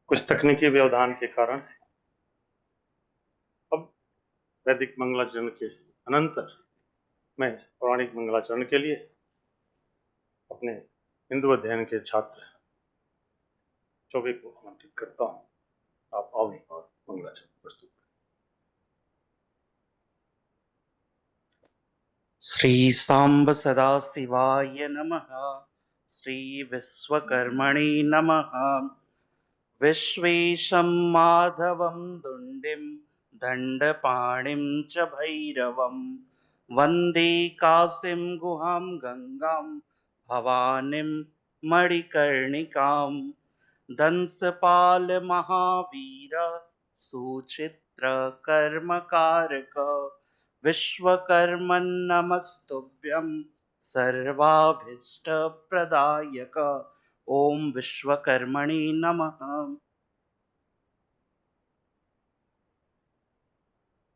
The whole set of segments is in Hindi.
कुछ तकनीकी व्यवधान के कारण अब वैदिक मंगलाचरण के अनंतर मैं पौराणिक मंगलाचरण के लिए अपने हिंदू अध्ययन के छात्र चौबे को आमंत्रित करता हूँ। आप आओ और मंगलाचरण प्रस्तुत करें। श्री सांब सदाशिवाय नमः। श्री विश्वकर्मणे नमः। विश्वेशं माधवं दुण्डिं दण्डपाणिं च भैरवं वन्दे काशीं गुहां गंगां भवानीं मणिकर्णिकां। दंसपाल महावीर सुचित्र कर्मकारक विश्वकर्मन् नमस्तुभ्यं सर्वाभीष्टप्रदायक। ओम विश्वकर्मणे नमः।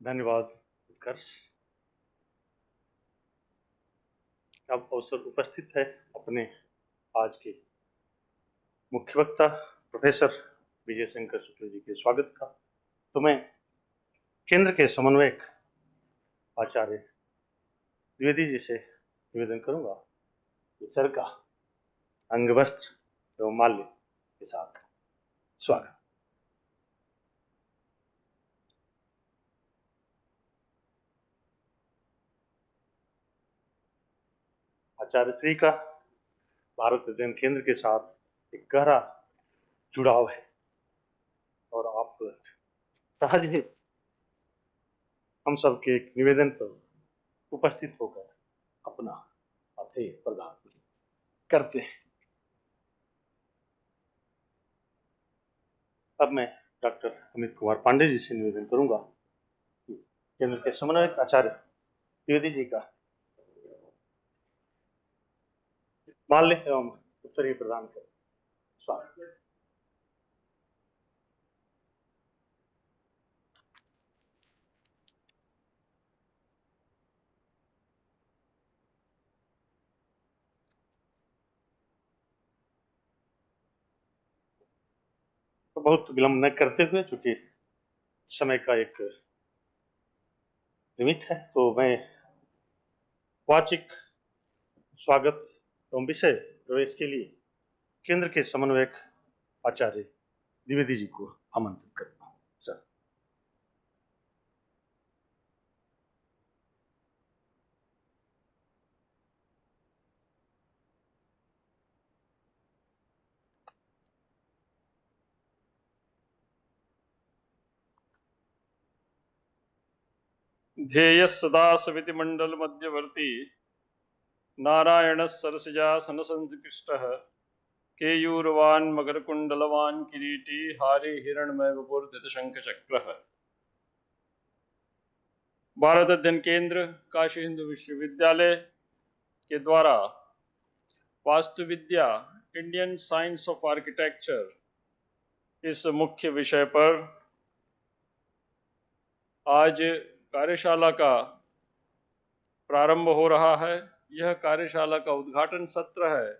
धन्यवाद उत्कर्ष। अब अवसर उपस्थित है अपने आज के मुख्य वक्ता प्रोफेसर विजय शंकर शुक्ल जी के स्वागत का। तो मैं केंद्र के समन्वयक आचार्य द्विवेदी जी से निवेदन करूंगा कि सर का अंगवस्त्र एवं माल्य के साथ स्वागत। आचार्य श्री का भारत अध्ययन केंद्र के साथ एक गहरा जुड़ाव है और आप सहज ही हम सबके एक निवेदन पर उपस्थित होकर अपना अध्यय प्रदान करते हैं। अब मैं डॉक्टर अमित कुमार पांडे जी से निवेदन करूंगा कि केंद्र के समन्वयक आचार्य द्विवेदी जी का माल्य एवं उत्तरीय प्रदान कर स्वागत। तो बहुत विलंब न करते हुए, चूंकि समय का एक लिमिट है, तो मैं वाचिक स्वागत एवं विषय प्रवेश के लिए केंद्र के समन्वयक आचार्य द्विवेदी जी को आमंत्रित करता हूँ। सर। ध्येय सदा सविति मंडल मध्यवर्ती नारायण सरसिजासन संकृष्टः केयूरवान् मकरकुंडलवान् किरीटी हारे हिरण्मय वपुर्धित शंख चक्रः। भारत अध्ययन केंद्र काशी हिंदू विश्वविद्यालय के द्वारा वास्तुविद्या इंडियन साइंस ऑफ आर्किटेक्चर इस मुख्य विषय पर आज कार्यशाला का प्रारंभ हो रहा है। यह कार्यशाला का उद्घाटन सत्र है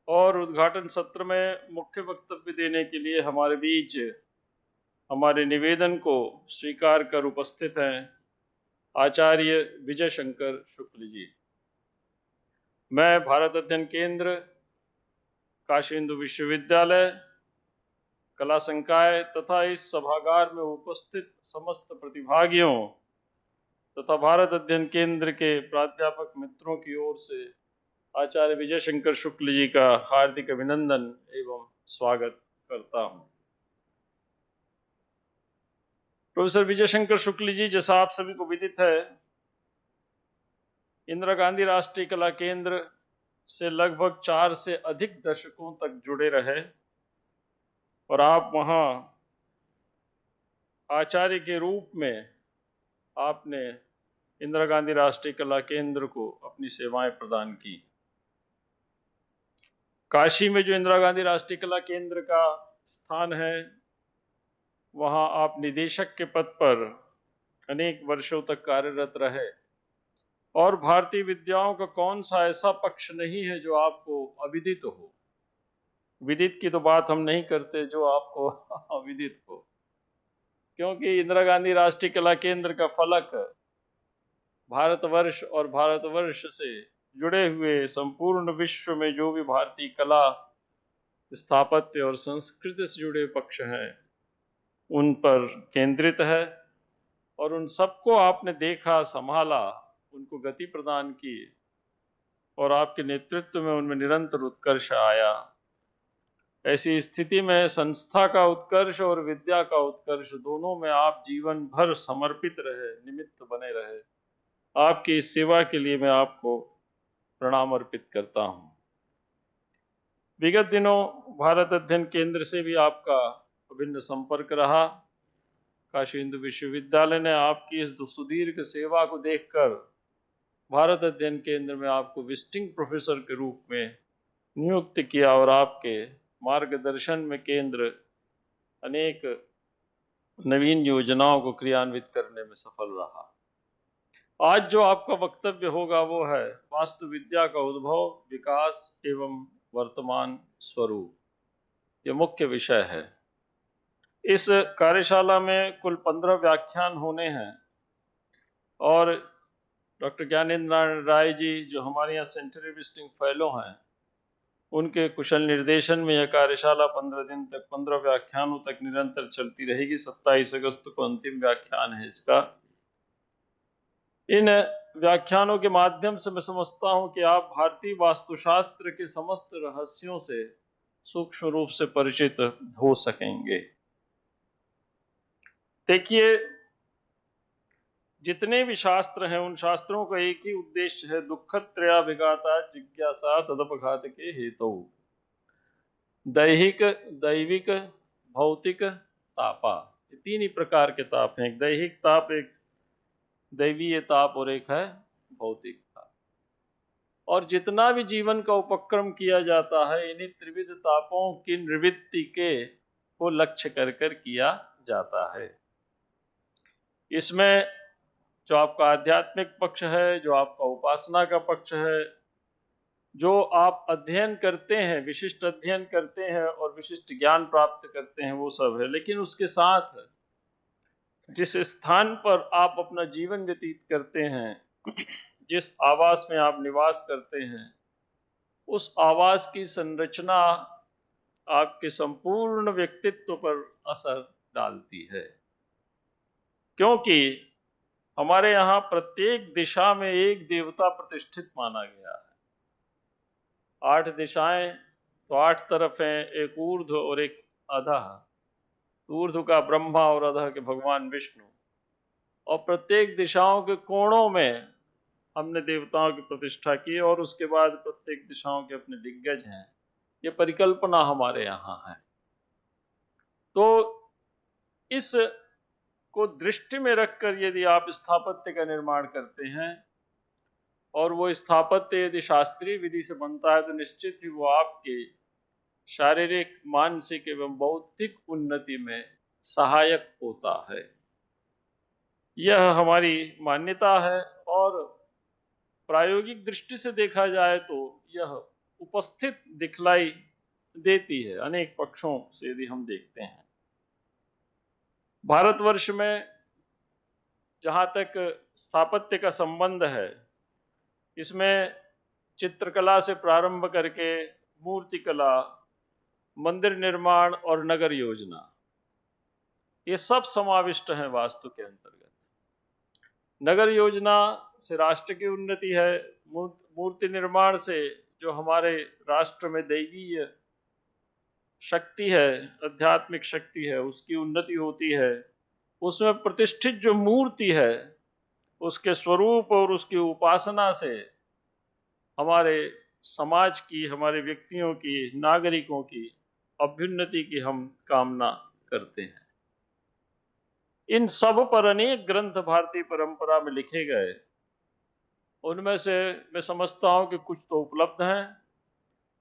और उद्घाटन सत्र में मुख्य वक्तव्य देने के लिए हमारे बीच हमारे निवेदन को स्वीकार कर उपस्थित हैं आचार्य विजय शंकर शुक्ल जी। मैं भारत अध्ययन केंद्र काशी हिंदू विश्वविद्यालय कला संकाय तथा इस सभागार में उपस्थित समस्त प्रतिभागियों तथा भारत अध्ययन केंद्र के प्राध्यापक मित्रों की ओर से आचार्य विजय शंकर शुक्ल जी का हार्दिक अभिनंदन एवं स्वागत करता हूं। प्रोफेसर विजय शंकर शुक्ल जी, जैसा आप सभी को विदित है, इंदिरा गांधी राष्ट्रीय कला केंद्र से लगभग 4 से अधिक दशकों तक जुड़े रहे और आप वहां आचार्य के रूप में आपने इंदिरा गांधी राष्ट्रीय कला केंद्र को अपनी सेवाएं प्रदान की। काशी में जो इंदिरा गांधी राष्ट्रीय कला केंद्र का स्थान है, वहां आप निदेशक के पद पर अनेक वर्षों तक कार्यरत रहे और भारतीय विद्याओं का कौन सा ऐसा पक्ष नहीं है जो आपको अविदित हो। विदित की तो बात हम नहीं करते, जो आपको अविदित हो, क्योंकि इंदिरा गांधी राष्ट्रीय कला केंद्र का फलक भारतवर्ष और भारतवर्ष से जुड़े हुए संपूर्ण विश्व में जो भी भारतीय कला, स्थापत्य और संस्कृति से जुड़े पक्ष हैं उन पर केंद्रित है, और उन सबको आपने देखा, संभाला, उनको गति प्रदान की, और आपके नेतृत्व में उनमें निरंतर उत्कर्ष आया। ऐसी स्थिति में संस्था का उत्कर्ष और विद्या का उत्कर्ष दोनों में आप जीवन भर समर्पित रहे, निमित्त बने रहे। आपकी इस सेवा के लिए मैं आपको प्रणाम अर्पित करता हूँ। विगत दिनों भारत अध्ययन केंद्र से भी आपका अभिन्न संपर्क रहा। काशी हिंदू विश्वविद्यालय ने आपकी इस सुदीर्घ सेवा को देखकर भारत अध्ययन केंद्र में आपको विजिटिंग प्रोफेसर के रूप में नियुक्त किया, और आपके मार्गदर्शन में केंद्र अनेक नवीन योजनाओं को क्रियान्वित करने में सफल रहा। आज जो आपका वक्तव्य होगा वो है वास्तु विद्या का उद्भव, विकास एवं वर्तमान स्वरूप। ये मुख्य विषय है। इस कार्यशाला में कुल 15 व्याख्यान होने हैं, और डॉक्टर ज्ञानेंद्र नारायण राय जी जो हमारे यहाँ सेंचुरी विजिटिंग फेलो हैं, उनके कुशल निर्देशन में यह कार्यशाला 15 दिन तक 15 व्याख्यानों तक निरंतर चलती रहेगी। 27 अगस्त को अंतिम व्याख्यान है इसका। इन व्याख्यानों के माध्यम से मैं समझता हूं कि आप भारतीय वास्तुशास्त्र के समस्त रहस्यों से सूक्ष्म रूप से परिचित हो सकेंगे। देखिए, जितने भी शास्त्र हैं उन शास्त्रों का एक ही उद्देश्य है, दुःखत्रयाभिघाता जिज्ञासा तदपघात के हेतु। दैहिक, दैविक, भौतिक, तापा, ये तीन ही प्रकार के ताप हैं। एक दैहिक ताप, एक दैवीय ताप और एक है भौतिक ताप। और जितना भी जीवन का उपक्रम किया जाता है इन्हीं त्रिविध तापों की निवृत्ति के को लक्ष्य कर कर किया जाता है। इसमें जो आपका आध्यात्मिक पक्ष है, जो आपका उपासना का पक्ष है, जो आप अध्ययन करते हैं, विशिष्ट अध्ययन करते हैं और विशिष्ट ज्ञान प्राप्त करते हैं, वो सब है। लेकिन उसके साथ जिस स्थान पर आप अपना जीवन व्यतीत करते हैं, जिस आवास में आप निवास करते हैं, उस आवास की संरचना आपके संपूर्ण व्यक्तित्व पर असर डालती है। क्योंकि हमारे यहाँ प्रत्येक दिशा में एक देवता प्रतिष्ठित माना गया है। 8 दिशाएं तो 8 तरफ हैं, एक ऊर्ध्व और एक अधः। ऊर्ध्व का ब्रह्मा और अधः के भगवान विष्णु, और प्रत्येक दिशाओं के कोणों में हमने देवताओं की प्रतिष्ठा की, और उसके बाद प्रत्येक दिशाओं के अपने दिग्गज हैं। ये परिकल्पना हमारे यहाँ है। तो इस को दृष्टि में रखकर यदि आप स्थापत्य का निर्माण करते हैं, और वो स्थापत्य यदि शास्त्रीय विधि से बनता है, तो निश्चित ही वो आपके शारीरिक, मानसिक एवं बौद्धिक उन्नति में सहायक होता है। यह हमारी मान्यता है, और प्रायोगिक दृष्टि से देखा जाए तो यह उपस्थित दिखलाई देती है अनेक पक्षों से। यदि हम देखते हैं भारतवर्ष में जहाँ तक स्थापत्य का संबंध है, इसमें चित्रकला से प्रारंभ करके मूर्तिकला, मंदिर निर्माण और नगर योजना, ये सब समाविष्ट हैं वास्तु के अंतर्गत। नगर योजना से राष्ट्र की उन्नति है, मूर्ति निर्माण से जो हमारे राष्ट्र में दैवीय शक्ति है, आध्यात्मिक शक्ति है, उसकी उन्नति होती है। उसमें प्रतिष्ठित जो मूर्ति है उसके स्वरूप और उसकी उपासना से हमारे समाज की, हमारे व्यक्तियों की, नागरिकों की अभ्युन्नति की हम कामना करते हैं। इन सब पर अनेक ग्रंथ भारतीय परंपरा में लिखे गए। उनमें से मैं समझता हूँ कि कुछ तो उपलब्ध हैं,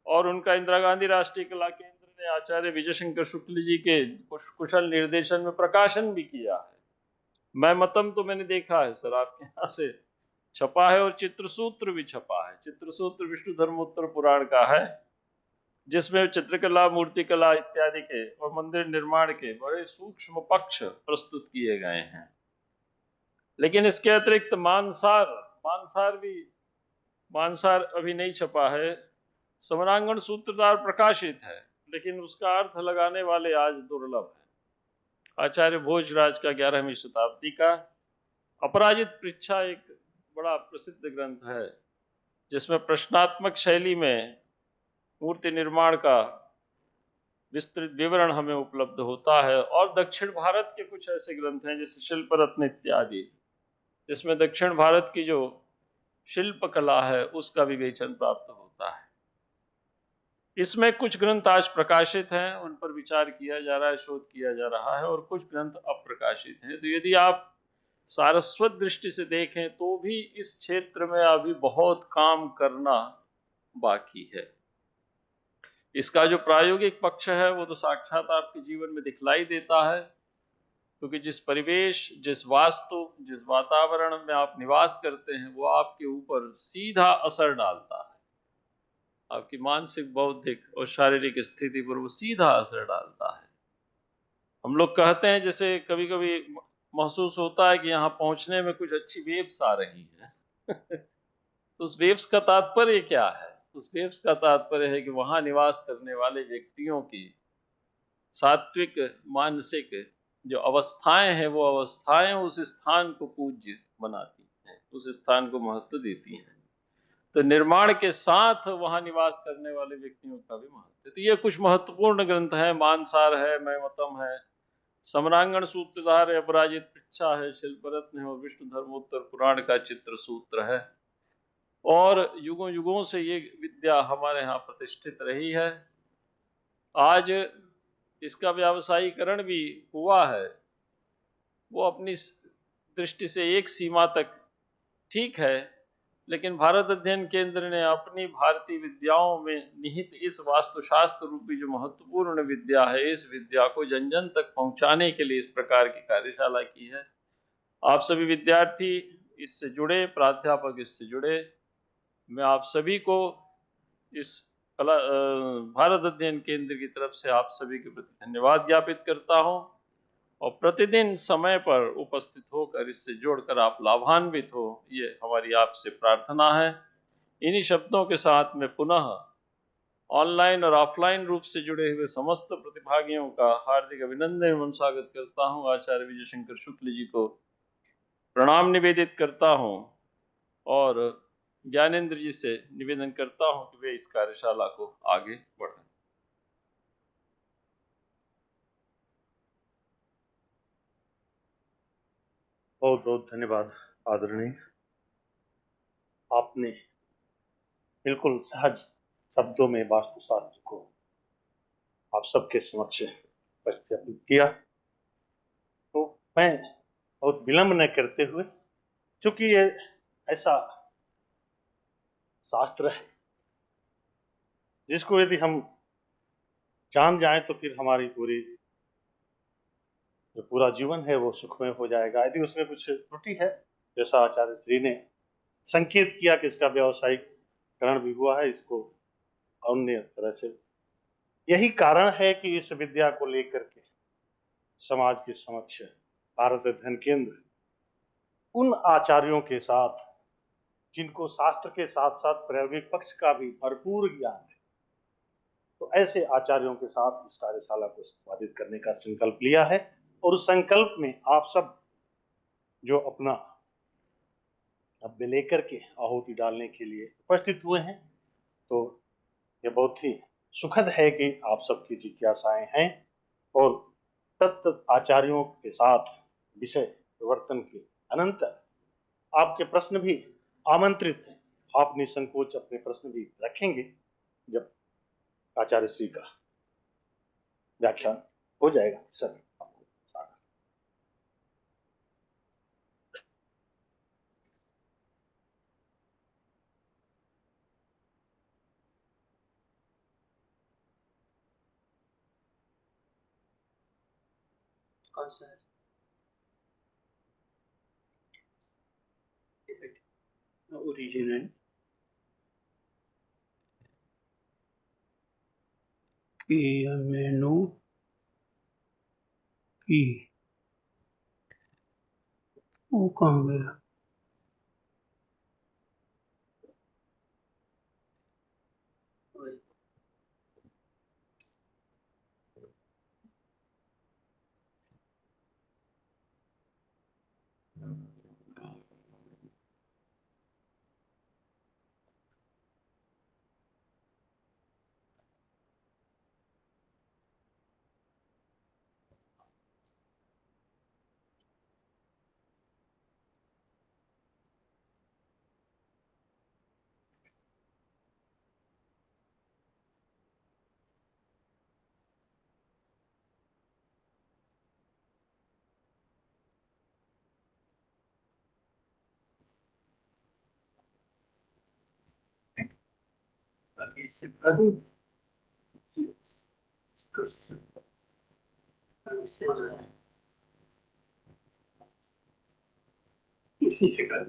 और उनका इंदिरा गांधी राष्ट्रीय कला केंद्र ने आचार्य विजय शंकर शुक्ल जी के कुशल निर्देशन में प्रकाशन भी किया है। मैं मतम तो मैंने देखा है सर, आपके यहाँ से छपा है, और चित्रसूत्र भी छपा है। चित्रसूत्र विष्णु धर्मोत्तर पुराण का है, जिसमें चित्रकला, मूर्तिकला इत्यादि के और मंदिर निर्माण के बड़े सूक्ष्म पक्ष प्रस्तुत किए गए हैं। लेकिन इसके अतिरिक्त मानसार अभी नहीं छपा है। समरांगण सूत्रधार प्रकाशित है, लेकिन उसका अर्थ लगाने वाले आज दुर्लभ है। आचार्य भोजराज का 11वीं शताब्दी का अपराजित पृच्छा एक बड़ा प्रसिद्ध ग्रंथ है, जिसमें प्रश्नात्मक शैली में मूर्ति निर्माण का विस्तृत विवरण हमें उपलब्ध होता है। और दक्षिण भारत के कुछ ऐसे ग्रंथ हैं जैसे शिल्प रत्न इत्यादि, जिसमें दक्षिण भारत की जो शिल्प कला है उसका विवेचन प्राप्त होता है। इसमें कुछ ग्रंथ आज प्रकाशित हैं, उन पर विचार किया जा रहा है, शोध किया जा रहा है, और कुछ ग्रंथ अप्रकाशित हैं। तो यदि आप सारस्वत दृष्टि से देखें तो भी इस क्षेत्र में अभी बहुत काम करना बाकी है। इसका जो प्रायोगिक पक्ष है वो तो साक्षात आपके जीवन में दिखलाई देता है, क्योंकि जिस परिवेश, जिस वास्तु, जिस वातावरण में आप निवास करते हैं वो आपके ऊपर सीधा असर डालता है। आपकी मानसिक, बौद्धिक और शारीरिक स्थिति पर वो सीधा असर डालता है। हम लोग कहते हैं, जैसे कभी कभी महसूस होता है कि यहाँ पहुंचने में कुछ अच्छी वेव्स आ रही है तो उस वेव्स का तात्पर्य क्या है? उस वेव्स का तात्पर्य है कि वहां निवास करने वाले व्यक्तियों की सात्विक, मानसिक जो अवस्थाएं हैं, वो अवस्थाएं उस स्थान को पूज्य बनाती हैं, उस स्थान को महत्व देती हैं। तो निर्माण के साथ वहां निवास करने वाले व्यक्तियों का भी महत्व है। तो ये कुछ महत्वपूर्ण ग्रंथ है। मानसार है, मैमतम है, समरांगण सूत्रधार है, अपराजित पृच्छा है, शिल्परत्न है, और विष्णु धर्मोत्तर पुराण का चित्र सूत्र है। और युगों युगों से ये विद्या हमारे यहाँ प्रतिष्ठित रही है। आज इसका व्यावसायीकरण भी हुआ है, वो अपनी दृष्टि से एक सीमा तक ठीक है, लेकिन भारत अध्ययन केंद्र ने अपनी भारतीय विद्याओं में निहित इस वास्तुशास्त्र रूपी जो महत्वपूर्ण विद्या है, इस विद्या को जन जन तक पहुंचाने के लिए इस प्रकार की कार्यशाला की है। आप सभी विद्यार्थी इससे जुड़े, प्राध्यापक इससे जुड़े, मैं आप सभी को इस भारत अध्ययन केंद्र की तरफ से आप सभी के प्रति धन्यवाद ज्ञापित करता हूं। और प्रतिदिन समय पर उपस्थित होकर इससे जोड़कर आप लाभान्वित हो, ये हमारी आपसे प्रार्थना है। इन्हीं शब्दों के साथ मैं पुनः ऑनलाइन और ऑफलाइन रूप से जुड़े हुए समस्त प्रतिभागियों का हार्दिक अभिनंदन एवं स्वागत करता हूं। आचार्य विजय शंकर शुक्ल जी को प्रणाम निवेदित करता हूं और ज्ञानेंद्र जी से निवेदन करता हूं कि वे इस कार्यशाला को आगे बढ़ाएं। बहुत बहुत धन्यवाद आदरणीय। आपने बिल्कुल सहज शब्दों में वास्तुशास्त्र को आप सबके समक्ष उपस्थापित किया। तो मैं बहुत विलंब न करते हुए, क्योंकि ये ऐसा शास्त्र है जिसको यदि हम जान जाएं तो फिर हमारी जो पूरा जीवन है वो सुखमय हो जाएगा। यदि उसमें कुछ त्रुटि है, जैसा आचार्य श्री ने संकेत किया कि इसका व्यावसायिकरण भी हुआ है, इसको अन्य तरह से, यही कारण है कि इस विद्या को लेकर के समाज के समक्ष भारत अध्ययन केंद्र उन आचार्यों के साथ जिनको शास्त्र के साथ साथ प्रायोगिक पक्ष का भी भरपूर ज्ञान है, तो ऐसे आचार्यों के साथ इस कार्यशाला को संपादित करने का संकल्प लिया है। और उस संकल्प में आप सब जो अपना अव्य लेकर के आहुति डालने के लिए उपस्थित हुए हैं, तो यह बहुत ही सुखद है कि आप सबकी जिज्ञासाएं हैं और तत्त आचार्यों के साथ विषय प्रवर्तन के अनंतर आपके प्रश्न भी आमंत्रित हैं। आप निसंकोच अपने प्रश्न भी रखेंगे जब आचार्य श्री का व्याख्यान हो जाएगा। सर, कौन सा है? ओरिजिनल कि मेनू की वो कहाँ गया? इसी से कर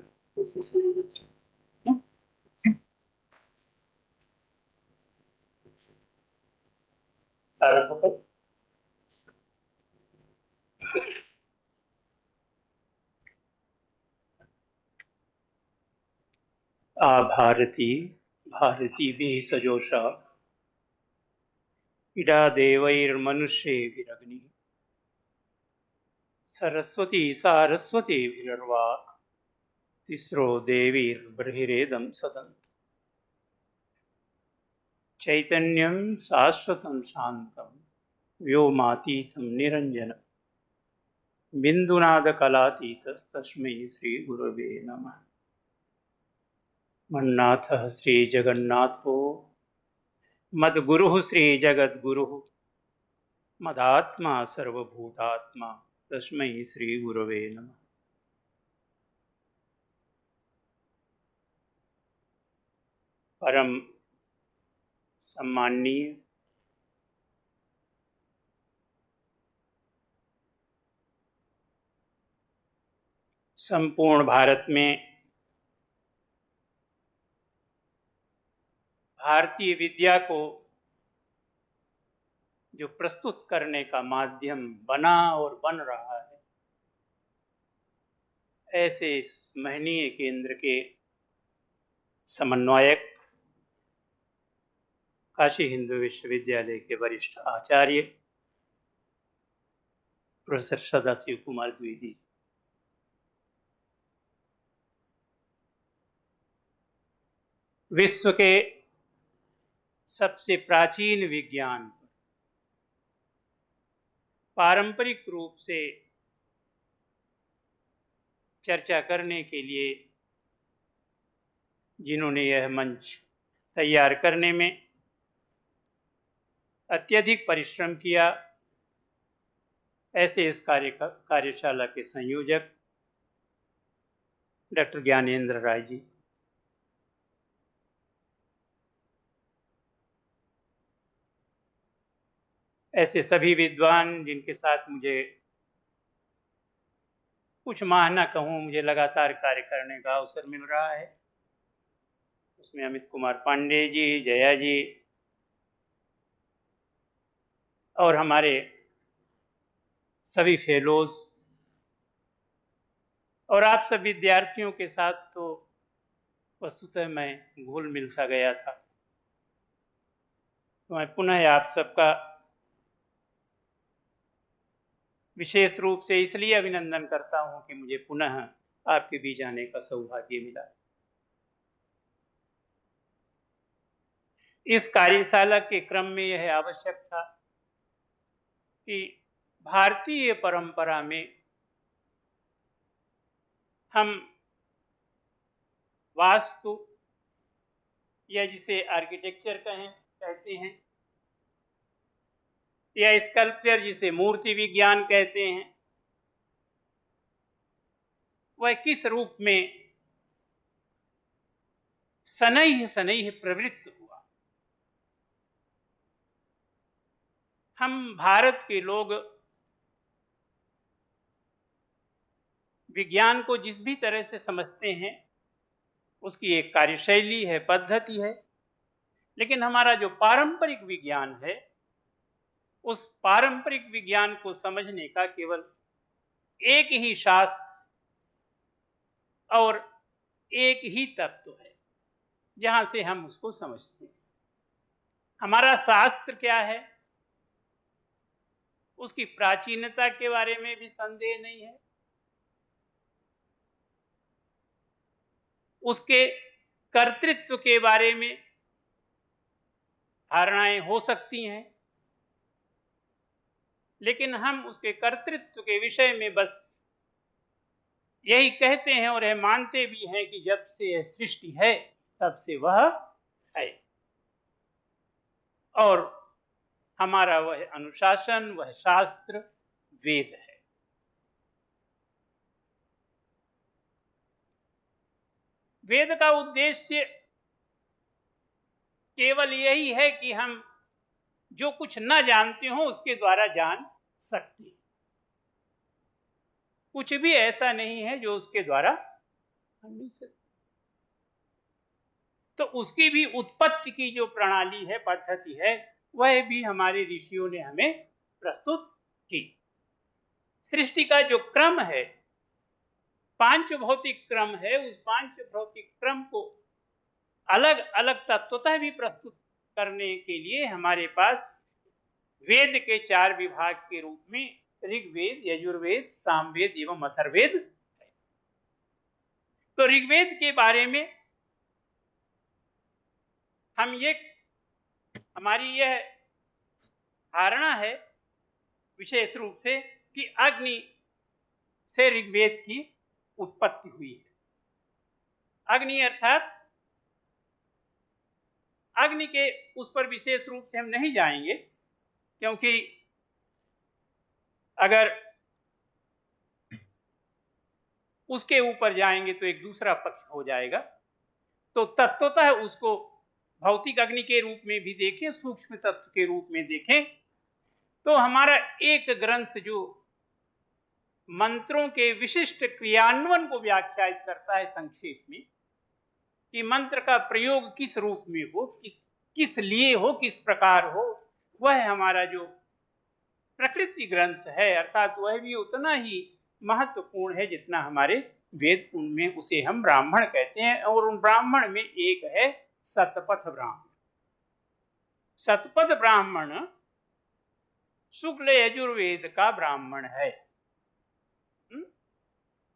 भारती भारती भेषजोषा इडा देवैर्मनुष्यैर्विरग्नि सरस्वती सारस्वतीभिर्वाक् तिस्रो देवीर्बर्हिरेदं सदन् चैतन्यं शाश्वतं शान्तं व्योमातीतं निरञ्जनं बिन्दुनादकलातीतस्तस्मै श्रीगुरवे नमः। मन्नाथः श्रीजगन्नाथो मद्गुरुः श्रीजगद्गुरुः मदात्मा सर्वभूतात्मा तस्मै श्रीगुरवे नमः। परम सम्माननीय संपूर्ण भारत में भारतीय विद्या को जो प्रस्तुत करने का माध्यम बना और बन रहा है, ऐसे इस महनीय केंद्र के समन्वयक काशी हिंदू विश्वविद्यालय के वरिष्ठ आचार्य प्रोफेसर सदाशिव कुमार द्विवेदी, विश्व के सबसे प्राचीन विज्ञान पारंपरिक रूप से चर्चा करने के लिए जिन्होंने यह मंच तैयार करने में अत्यधिक परिश्रम किया, ऐसे इस कार्यशाला के संयोजक डॉक्टर ज्ञानेंद्र राय जी, ऐसे सभी विद्वान जिनके साथ मुझे कुछ माह न कहूँ, मुझे लगातार कार्य करने का अवसर मिल रहा है। उसमें अमित कुमार पांडे जी, जया जी और हमारे सभी फेलोज और आप सब विद्यार्थियों के साथ तो वस्तुतः मैं घुल मिल सा गया था। तो मैं पुनः आप सबका विशेष रूप से इसलिए अभिनंदन करता हूं कि मुझे पुनः आपके बीच आने का सौभाग्य मिला। इस कार्यशाला के क्रम में यह आवश्यक था कि भारतीय परंपरा में हम वास्तु या जिसे आर्किटेक्चर कहते हैं या स्कल्पचर जिसे मूर्ति विज्ञान कहते हैं, वह किस रूप में शनैः प्रवृत्त हुआ। हम भारत के लोग विज्ञान को जिस भी तरह से समझते हैं उसकी एक कार्यशैली है, पद्धति है, लेकिन हमारा जो पारंपरिक विज्ञान है उस पारंपरिक विज्ञान को समझने का केवल एक ही शास्त्र और एक ही तत्व है जहां से हम उसको समझते हैं। हमारा शास्त्र क्या है, उसकी प्राचीनता के बारे में भी संदेह नहीं है, उसके कर्तृत्व के बारे में धारणाएं हो सकती हैं, लेकिन हम उसके कर्तृत्व के विषय में बस यही कहते हैं और यह मानते भी हैं कि जब से यह सृष्टि है तब से वह है। और हमारा वह अनुशासन, वह शास्त्र वेद है। वेद का उद्देश्य केवल यही है कि हम जो कुछ न जानते हो उसके द्वारा जान सकते हैं। कुछ भी ऐसा नहीं है जो उसके द्वारा हम नहीं सकते। तो उसकी भी उत्पत्ति की जो प्रणाली है, पद्धति है, वह भी हमारे ऋषियों ने हमें प्रस्तुत की। सृष्टि का जो क्रम है, पांच भौतिक क्रम है, उस पांच भौतिक क्रम को अलग अलग तत्वतः भी प्रस्तुत करने के लिए हमारे पास वेद के चार विभाग के रूप में ऋग्वेद, यजुर्वेद, सामवेद एवं अथर्ववेद है। तो ऋग्वेद के बारे में हमारी यह धारणा है विशेष रूप से कि अग्नि से ऋग्वेद की उत्पत्ति हुई है। अग्नि अर्थात अग्नि के उस पर विशेष रूप से हम नहीं जाएंगे, क्योंकि अगर उसके ऊपर जाएंगे तो एक दूसरा पक्ष हो जाएगा। तो तत्वतः उसको भौतिक अग्नि के रूप में भी देखें, सूक्ष्म तत्व के रूप में देखें, तो हमारा एक ग्रंथ जो मंत्रों के विशिष्ट क्रियान्वयन को व्याख्यायित करता है संक्षेप में, कि मंत्र का प्रयोग किस रूप में हो, किस लिए हो, किस प्रकार हो, वह हमारा जो प्रकृति ग्रंथ है, अर्थात वह भी उतना ही महत्वपूर्ण है जितना हमारे वेद। उनमें उसे हम ब्राह्मण कहते हैं, और उन ब्राह्मण में एक है शतपथ ब्राह्मण। शतपथ ब्राह्मण शुक्ल यजुर्वेद का ब्राह्मण है।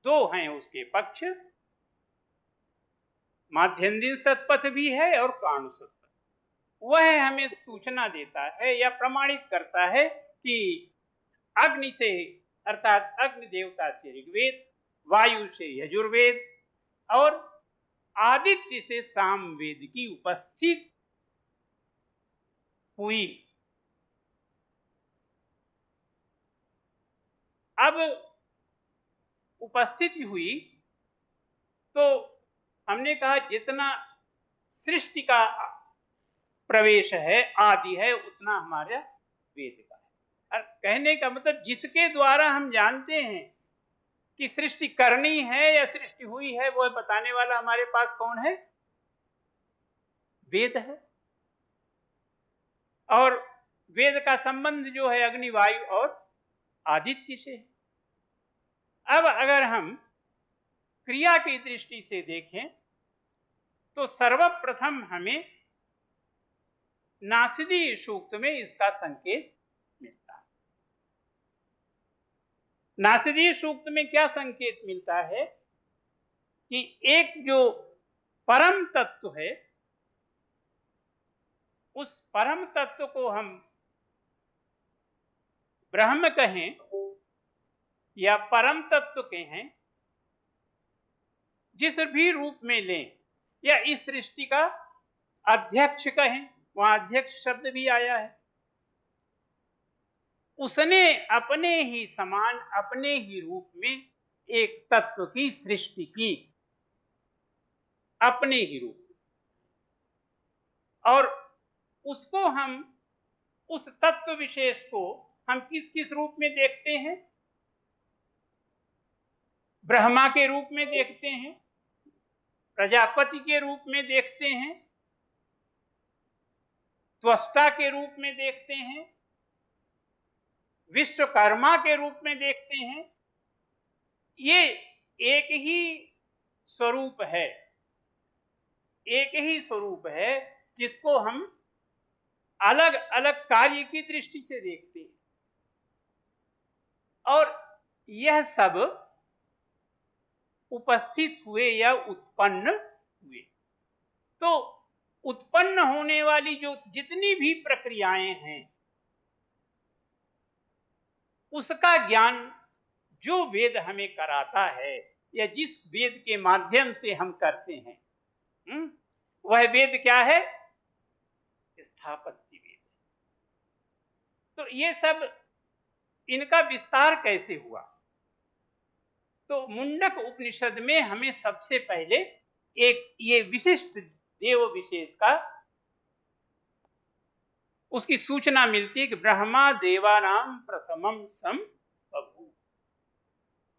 दो हैं उसके पक्ष, माध्यन्दिन शतपथ भी है और काणु शतपथ। वह हमें सूचना देता है या प्रमाणित करता है कि अग्नि से अर्थात अग्नि देवता से ऋग्वेद, वायु से यजुर्वेद और आदित्य से सामवेद की उपस्थित हुई। अब उपस्थिति हुई तो हमने कहा जितना सृष्टि का प्रवेश है, आदि है, उतना हमारा वेद का है। और कहने का मतलब जिसके द्वारा हम जानते हैं कि सृष्टि करनी है या सृष्टि हुई है, वो बताने वाला हमारे पास कौन है? वेद है। और वेद का संबंध जो है अग्नि, वायु और आदित्य से है। अब अगर हम क्रिया की दृष्टि से देखें तो सर्वप्रथम हमें नासदी सूक्त में इसका संकेत मिलता है। नासदी सूक्त में क्या संकेत मिलता है कि एक जो परम तत्व है, उस परम तत्व को हम ब्रह्म कहें या परम तत्व कहें, जिस भी रूप में लें, या इस सृष्टि का अध्यक्ष कहें, वहां अध्यक्ष शब्द भी आया है, उसने अपने ही समान, अपने ही रूप में एक तत्व की सृष्टि की, अपने ही रूप। और उसको हम, उस तत्व विशेष को हम किस किस रूप में देखते हैं? ब्रह्मा के रूप में देखते हैं, प्रजापति के रूप में देखते हैं, त्वष्टा के रूप में देखते हैं, विश्वकर्मा के रूप में देखते हैं। ये एक ही स्वरूप है, एक ही स्वरूप है जिसको हम अलग अलग कार्य की दृष्टि से देखते हैं। और यह सब उपस्थित हुए या उत्पन्न हुए। तो उत्पन्न होने वाली जो जितनी भी प्रक्रियाएं हैं उसका ज्ञान जो वेद हमें कराता है या जिस वेद के माध्यम से हम करते हैं, वह वेद क्या है? स्थापत्य वेद। तो ये सब इनका विस्तार कैसे हुआ? तो मुंडक उपनिषद में हमें सबसे पहले एक ये विशिष्ट देव विशेष का उसकी सूचना मिलती है कि ब्रह्मा देवानाम प्रथमम सम बभूव।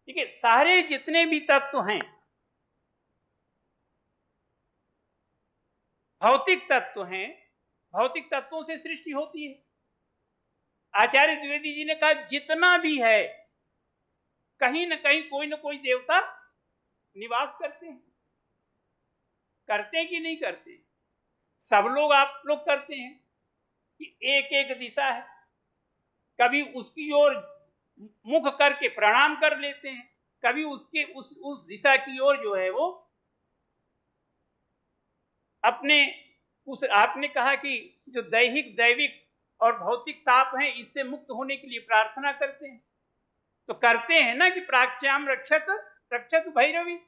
ठीक है, सारे जितने भी तत्व हैं, भौतिक तत्व हैं, भौतिक तत्वों से सृष्टि होती है। आचार्य द्विवेदी जी ने कहा जितना भी है कहीं न कहीं कोई न कोई देवता निवास करते हैं। करते हैं कि नहीं करते? सब लोग, आप लोग करते हैं कि एक एक दिशा है, कभी उसकी ओर मुख करके प्रणाम कर लेते हैं, कभी उसके उस दिशा की ओर जो है वो अपने उस, आपने कहा कि जो दैहिक दैविक और भौतिक ताप है इससे मुक्त होने के लिए प्रार्थना करते हैं। तो करते हैं ना कि प्राच्याम रक्षत रक्षत भैरवी,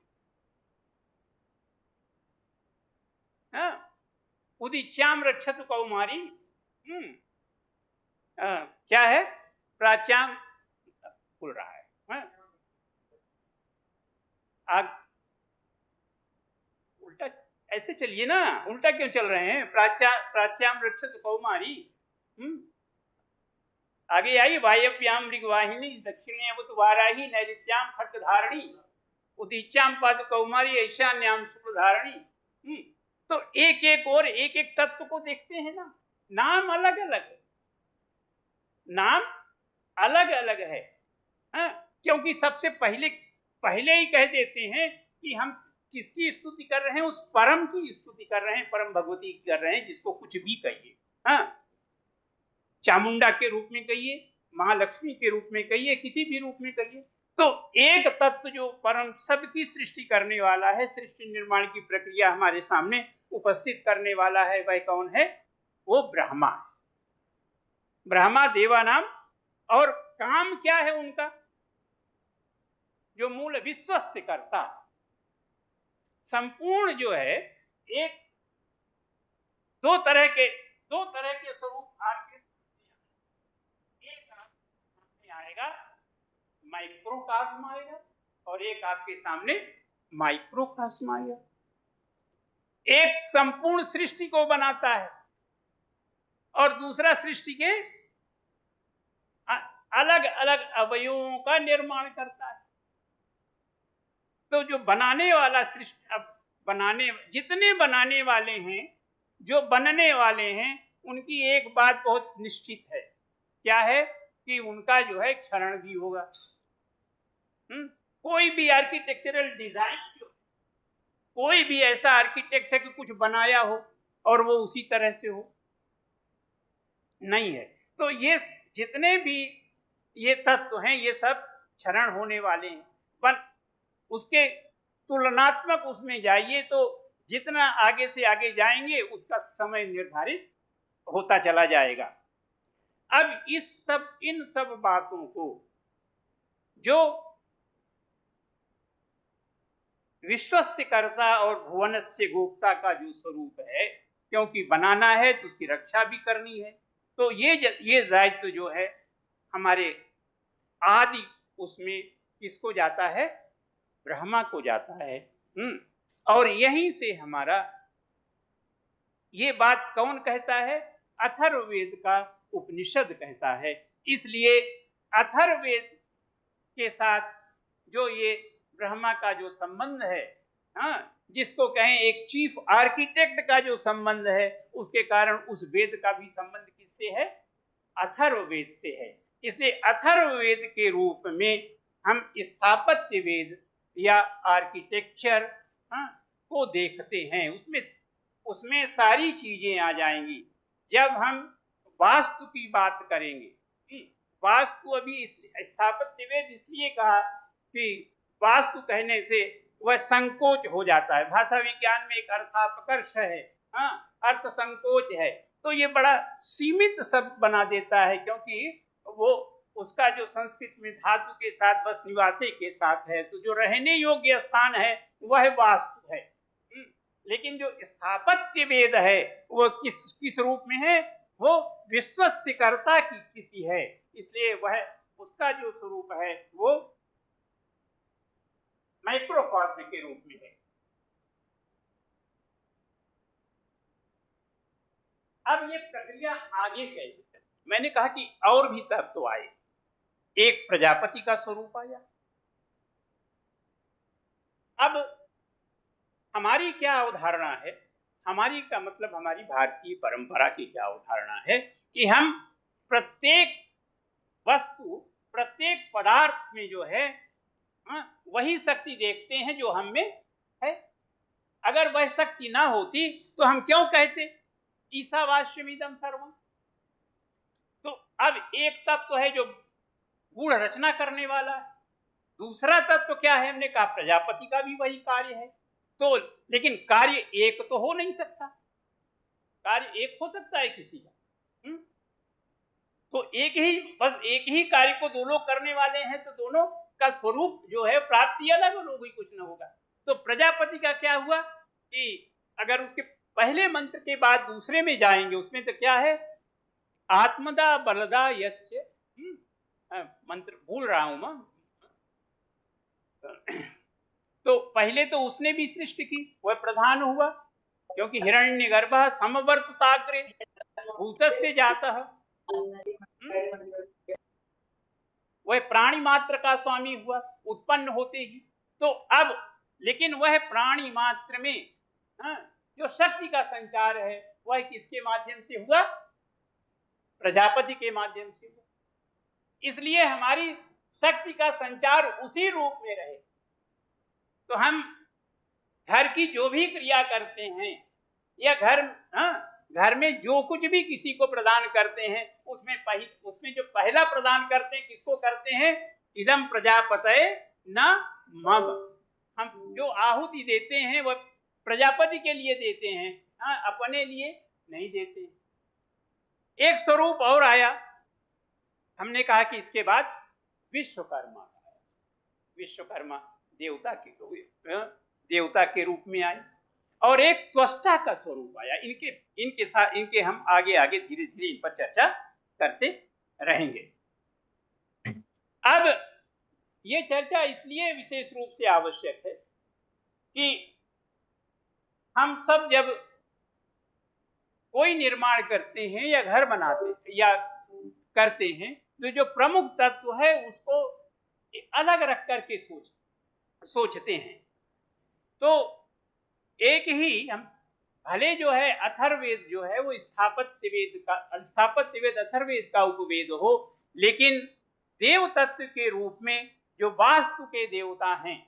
हाँ, उदिच्याम रक्षत कौमारी। क्या है? प्राच्याम खुल रहा है, आग उल्टा ऐसे चलिए ना, उल्टा क्यों चल रहे हैं? प्राच्याम रक्षत कौमारी। आगे आई वायव्याम मृगवाहिनी दक्षिणे अवत वाराही नैऋत्याम खड्गधारणी उदीच्याम पाद कौमारी ईशान्याम शुक्रधारणी। तो एक एक और एक एक तत्व को देखते हैं ना, नाम अलग अलग है, नाम अलग अलग है। क्योंकि सबसे पहले ही कह देते हैं कि हम किसकी स्तुति कर रहे हैं? उस परम की स्तुति कर रहे हैं, परम भगवती की कर रहे हैं, जिसको कुछ भी कहिए। चामुंडा के रूप में कहिए, महालक्ष्मी के रूप में कहिए, किसी भी रूप में कहिए। तो एक तत्व जो परम सबकी सृष्टि करने वाला है, सृष्टि निर्माण की प्रक्रिया हमारे सामने उपस्थित करने वाला है, वह कौन है? वो ब्रह्मा है। ब्रह्मा देवानाम। और काम क्या है उनका? जो मूल विश्व से करता संपूर्ण जो है, एक दो तरह के स्वरूप आपके एक सामने आएगा, माइक्रोकास्म आएगा, और एक आपके सामने माइक्रोकास्म आएगा। एक संपूर्ण सृष्टि को बनाता है और दूसरा सृष्टि के अलग अलग अवयवों का निर्माण करता है। तो जो बनाने वाला सृष्टि, अब जितने बनाने वाले हैं, जो बनने वाले हैं, उनकी एक बात बहुत निश्चित है, क्या है? कि उनका जो है क्षरण भी होगा। कोई भी आर्किटेक्चरल डिजाइन, कोई भी ऐसा आर्किटेक्ट है कि कुछ बनाया हो और वो उसी तरह से हो, नहीं है। तो ये जितने भी ये तत्व हैं, ये सब क्षरण होने वाले हैं। पर उसके तुलनात्मक उसमें जाइए तो जितना आगे से आगे जाएंगे उसका समय निर्धारित होता चला जाएगा। अब इन सब बातों को जो विश्वस्य कर्ता और भुवनस्य गोप्ता का जो स्वरूप है, क्योंकि बनाना है तो उसकी रक्षा भी करनी है, तो ये दायित्व जो है हमारे आदि उसमें किसको जाता है? ब्रह्मा को जाता है। और यहीं से हमारा ये बात कौन कहता है? अथर्ववेद का उपनिषद कहता है। इसलिए अथर्ववेद के साथ जो ये ब्रह्मा का जो संबंध है, जिसको कहें एक चीफ आर्किटेक्ट का जो संबंध है, उसके कारण उस वेद का भी संबंध किससे है? अथर्ववेद से है। इसलिए अथर्ववेद के रूप में हम स्थापत्य वेद या आर्किटेक्चर को देखते हैं। उसमें सारी चीजें आ जाएंगी। जब हम वास्तु की बात करेंगे, वास्तु अभी स्थापत्य वेद इसलिए कहा कि वास्तु कहने से वह संकोच हो जाता है। भाषा विज्ञान में एक अर्थापकर्ष है, अर्थ संकोच है, तो ये बड़ा सीमित शब्द बना देता है, क्योंकि वो उसका जो संस्कृत में धातु के साथ बस निवासी के साथ है, तो जो रहने योग्य स्थान है वह वास्तु है। लेकिन जो स्थापत्य वेद है वो किस रूप में है? वो विश्वस्य कर्ता की स्थिति है, इसलिए वह उसका जो स्वरूप है वो माइक्रोकॉस्म के रूप में है। अब ये प्रक्रिया आगे कैसे चली? मैंने कहा कि और भी तत्व आए। एक प्रजापति का स्वरूप आया। अब हमारी क्या अवधारणा है? हमारी का मतलब हमारी भारतीय परंपरा की क्या अवधारणा है कि हम प्रत्येक वस्तु, प्रत्येक पदार्थ में जो है वही शक्ति देखते हैं जो हम में है। अगर वह शक्ति ना होती तो हम क्यों कहते ईशावास्यमिदं सर्वम? तो अब एक तत्व है जो गूढ़ रचना करने वाला है, दूसरा तत्व क्या है? हमने कहा प्रजापति का भी वही कार्य है। तो लेकिन कार्य एक तो हो नहीं सकता। कार्य एक हो सकता है किसी का? तो बस एक ही कार्य को दो लोग करने वाले हैं, तो दोनों का स्वरूप जो है प्राप्ति अलग होगी, कुछ न होगा। तो प्रजापति का क्या हुआ कि अगर उसके पहले मंत्र के बाद दूसरे में जाएंगे, उसमें तो क्या है? आत्मदा बलदा यस्य, मंत्र भूल रहा हूं मैं। तो पहले तो उसने भी सृष्टि की, वह प्रधान हुआ, क्योंकि हिरण्यगर्भः समवर्तताग्रे भूतस्य जातः, वह प्राणी मात्र का स्वामी हुआ उत्पन्न होते ही। तो अब लेकिन वह प्राणी मात्र में जो शक्ति का संचार है वह किसके माध्यम से हुआ? प्रजापति के माध्यम से हुआ। इसलिए हमारी शक्ति का संचार उसी रूप में रहे। तो हम घर की जो भी क्रिया करते हैं या घर में जो कुछ भी किसी को प्रदान करते हैं, उसमें जो पहला प्रदान करते हैं किसको करते हैं? इदम प्रजापतये न मम। हम जो आहुति देते हैं वह प्रजापति के लिए देते हैं, अपने लिए नहीं देते। एक स्वरूप और आया, हमने कहा कि इसके बाद विश्वकर्मा आया। विश्वकर्मा देवता के रूप में आए, और एक त्वष्टा का स्वरूप आया। इनके हम आगे धीरे धीरे इन पर चर्चा करते रहेंगे। अब ये चर्चा इसलिए विशेष रूप से आवश्यक है कि हम सब जब कोई निर्माण करते हैं या घर बनाते या करते हैं, तो जो प्रमुख तत्व है उसको अलग रख करके सोचते हैं। तो एक ही हम भले जो है अथर्ववेद जो है वो स्थापत्य वेद अथर्ववेद का उपवेद हो, लेकिन देव तत्व के रूप में जो वास्तु के देवता हैं,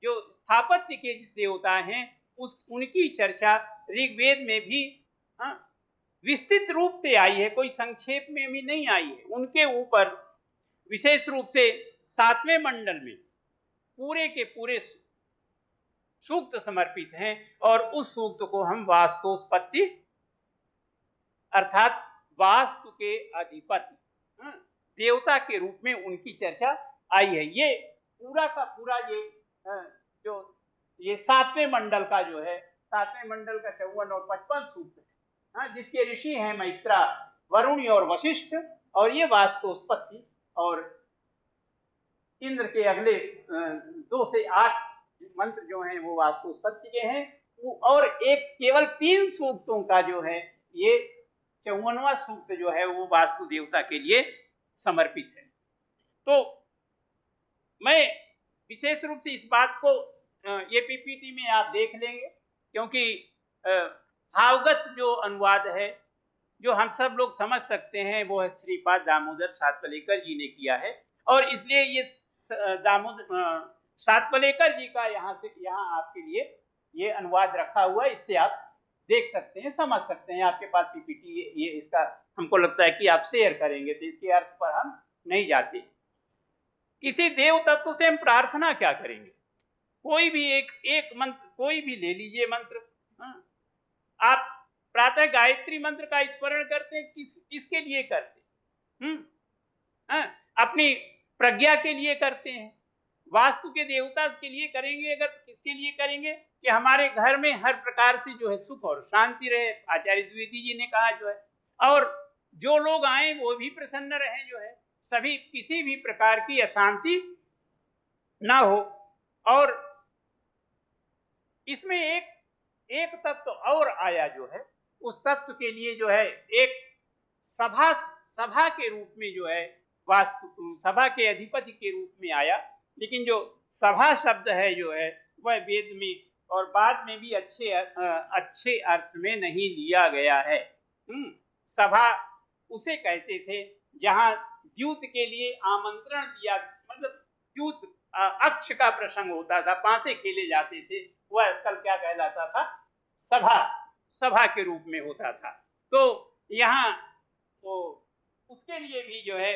जो स्थापत्य के देवता हैं, उनकी चर्चा ऋग्वेद में भी विस्तृत रूप से आई है, कोई संक्षेप में भी नहीं आई है। उनके ऊपर विशेष रूप से 7वें मंडल में पूरे के पूरे सूक्त समर्पित हैं, और उस सूक्त को हम वास्तुस्पत्ति अर्थात वास्तु के अधिपति देवता के रूप में उनकी चर्चा आई है। ये पूरा का पूरा ये 7वें मंडल का जो है, 7वें मंडल का 54 और 55 सूक्त है, जिसके ऋषि हैं मैत्रा, वरुण और वशिष्ठ, और ये वास्तुस्पत्ति और इंद्र के अगले 2 से 8 मंत्र जो हैं वो वास्तुस्पत्ति के हैं। और एक केवल 3 सूक्तों का जो है ये 54वां सूक्त जो है वो वास्तु देवता के लिए समर्पित है। तो मैं विशेष रूप से इस बात को ये पीपीटी में आप देख लेंगे, क्योंकि भावगत जो अनुवाद है, जो हम सब लोग समझ सकते हैं वो है श्रीपाद दामोदर सातवलेकर जी ने किया है। और इसलिए ये दामोदर सातवलेकर जी का यहाँ आपके लिए ये अनुवाद रखा हुआ है, इससे आप देख सकते हैं, समझ सकते हैं। आपके पास पीपीटी ये इसका हमको लगता है कि आप शेयर करेंगे, तो इसके अर्थ पर हम नहीं जाते। किसी देव तत्व से हम प्रार्थना क्या करेंगे? कोई भी एक मंत्र कोई भी ले लीजिए मंत्र। आप प्रातः गायत्री मंत्र का स्मरण करते हैं, किसके लिए करते हैं? अपनी प्रज्ञा के लिए करते हैं। वास्तु के देवता के लिए करेंगे अगर, तो किसके लिए करेंगे? कि हमारे घर में हर प्रकार से जो है सुख और शांति रहे। आचार्य द्विवेदी जी ने कहा जो है, और जो लोग आए वो भी प्रसन्न रहे, जो है सभी किसी भी प्रकार की अशांति ना हो। और इसमें एक तत्व और आया जो है, उस तत्व के लिए जो है एक सभा के रूप में जो है, वास्तु सभा के अधिपति के रूप में आया। लेकिन जो सभा शब्द है जो है वह वेद में और बाद में भी अच्छे अर्थ में नहीं लिया गया है। सभा उसे कहते थे जहां द्यूत के लिए आमंत्रण दिया, मतलब द्यूत अक्ष का प्रसंग होता था, पांसे खेले जाते थे, वह स्थल क्या कहलाता था? सभा के रूप में होता था। तो यहाँ तो उसके लिए भी जो है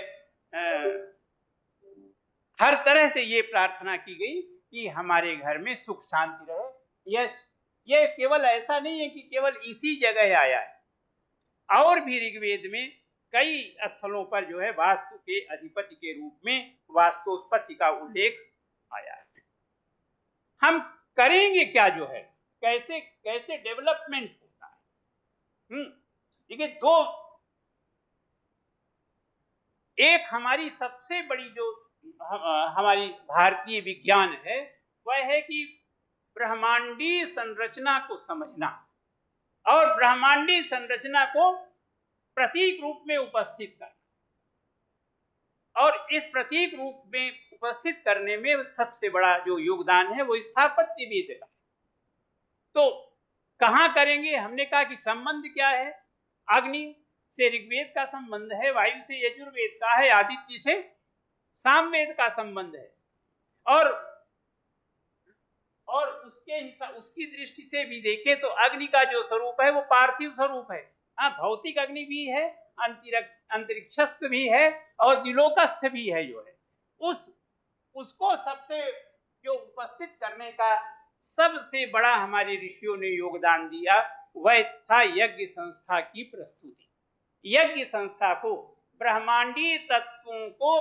हर तरह से ये प्रार्थना की गई कि हमारे घर में सुख शांति रहे। यह केवल ऐसा नहीं है कि केवल इसी जगह आया है, और भी ऋग्वेद में कई स्थलों पर जो है वास्तु के अधिपति के रूप में वास्तुस्पति का उल्लेख आया है। हम करेंगे क्या जो है, कैसे कैसे डेवलपमेंट होता है? देखिए, दो, एक हमारी सबसे बड़ी जो हमारी भारतीय विज्ञान है वह है कि ब्रह्मांडीय संरचना को समझना और ब्रह्मांडीय संरचना को प्रतीक रूप में उपस्थित करना। और इस प्रतीक रूप में उपस्थित करने में सबसे बड़ा जो योगदान है वो स्थापत्य वेद का। तो कहाँ करेंगे? हमने कहा कि संबंध क्या है? अग्नि से ऋग्वेद का संबंध है, वायु से यजुर्वेद का है, आदित्य से सामवेद का संबंध है। और उसकी दृष्टि से भी देखें तो अग्नि का जो स्वरूप है वो पार्थिव स्वरूप है। हाँ, भौतिक अग्नि भी है, अंतरिक्षस्थ भी है और दिलोकस्थ भी है। जो है उसको सबसे जो उपस्थित करने का सबसे बड़ा हमारे ऋषियों ने योगदान दिया वह था यज्ञ संस्था की प्रस्तुति। यज्ञ संस्था को, ब्रह्मांडीय तत्वों को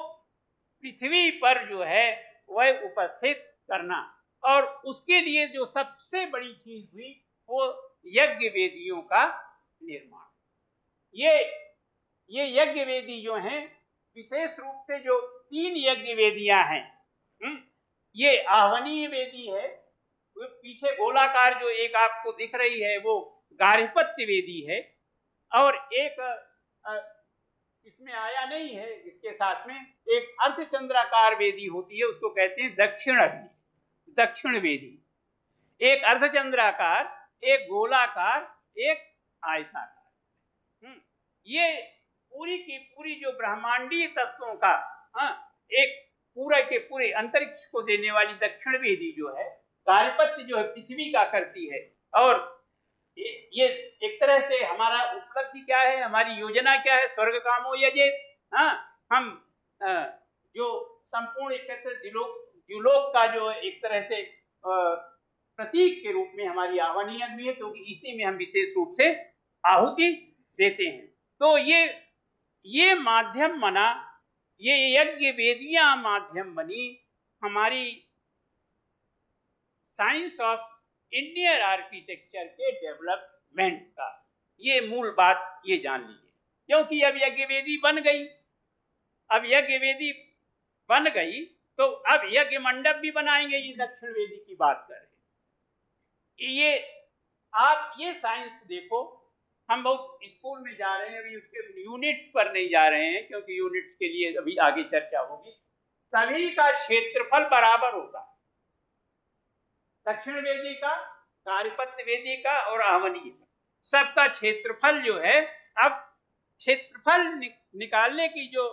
पृथ्वी पर जो है वह उपस्थित करना, और उसके लिए जो सबसे बड़ी चीज हुई वो यज्ञ वेदियों का निर्माण। ये यज्ञ वेदी जो हैं, विशेष रूप से जो 3 यज्ञ वेदियां हैं, ये आहवनीय वेदी है, पीछे गोलाकार जो एक आपको दिख रही है वो गार्हपत्य वेदी है, और एक इसमें आया नहीं है, इसके साथ में एक अर्धचंद्राकार वेदी होती है, उसको कहते हैं दक्षिण वेदी। एक अर्धचंद्राकार, एक गोलाकार, एक आयताकार। ये पूरी की पूरी जो ब्रह्मांडीय तत्वों का एक पूरे के पूरे अंतरिक्ष को देने वाली दक्षिण वेदी जो है, गार्हपत्य जो है पृथ्वी का करती है। और ये एक तरह से हमारा उपलब्धि क्या है, हमारी योजना क्या है? स्वर्ग कामो यजेत। हम जो संपूर्ण एक तरह से द्युलोक का जो एक तरह से प्रतीक के रूप में हमारी आहवनीय अग्नि है, क्योंकि इसी में हम विशेष रूप से आहुति देते हैं। तो ये माध्यम बना, ये यज्ञ वेदियां माध्यम बनी हमारी साइंस ऑफ इंडियन आर्किटेक्चर के डेवलपमेंट का। ये मूल बात ये जान लीजिए, क्योंकि अब यज्ञ वेदी बन गई। अब यज्ञ वेदी बन गई तो अब यज्ञ मंडप भी बनाएंगे। ये दक्षिण वेदी की बात कर रहे हैं। ये आप ये साइंस देखो, हम बहुत स्कूल में जा रहे हैं, अभी उसके यूनिट्स पर नहीं जा रहे हैं, क्योंकि यूनिट्स के लिए अभी आगे चर्चा होगी। सभी का क्षेत्रफल बराबर होगा, दक्षिण वेदी का, गार्हपत्य वेदी का और आहवनीय का, सबका क्षेत्रफल जो है अब क्षेत्रफल निकालने की जो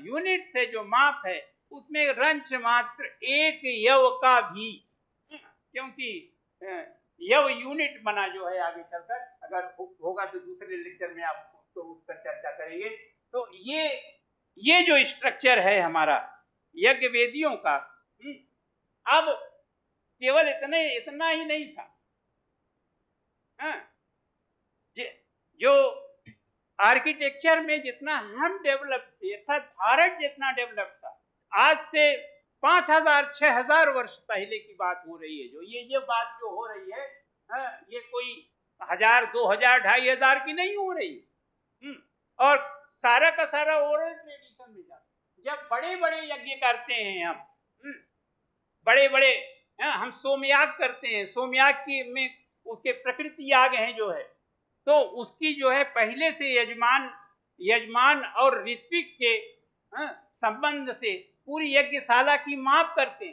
यूनिट्स है, जो माप है, उसमें रंच मात्र एक यव का भी, क्योंकि यव यूनिट बना जो है, आगे चलकर अगर होगा तो दूसरे लेक्चर में आप तो उस पर चर्चा करेंगे। तो ये जो स्ट्रक्चर है हमारा यज्ञ वेदियों का, अब केवल इतना ही नहीं था। जो आर्किटेक्चर में जितना हम डेवलप थे, अर्थात भारत जितना डेवलप था, आज से 5000-6000 वर्ष पहले की बात हो रही है। जो ये बात जो हो रही है, ये कोई 1000, 2000, 2500 की नहीं हो रही। और सारा का सारा ओरल ट्रेडिशन में जाता। जब बड़े बड़े यज्ञ करते हैं हम, बड़े बड़े हम सोमयाग करते हैं, सोमयाग की में उसके प्रकृति याग हैं जो है, तो उसकी जो है पहले से यजमान और ऋत्विक के संबंध से पूरी यज्ञशाला की माप करते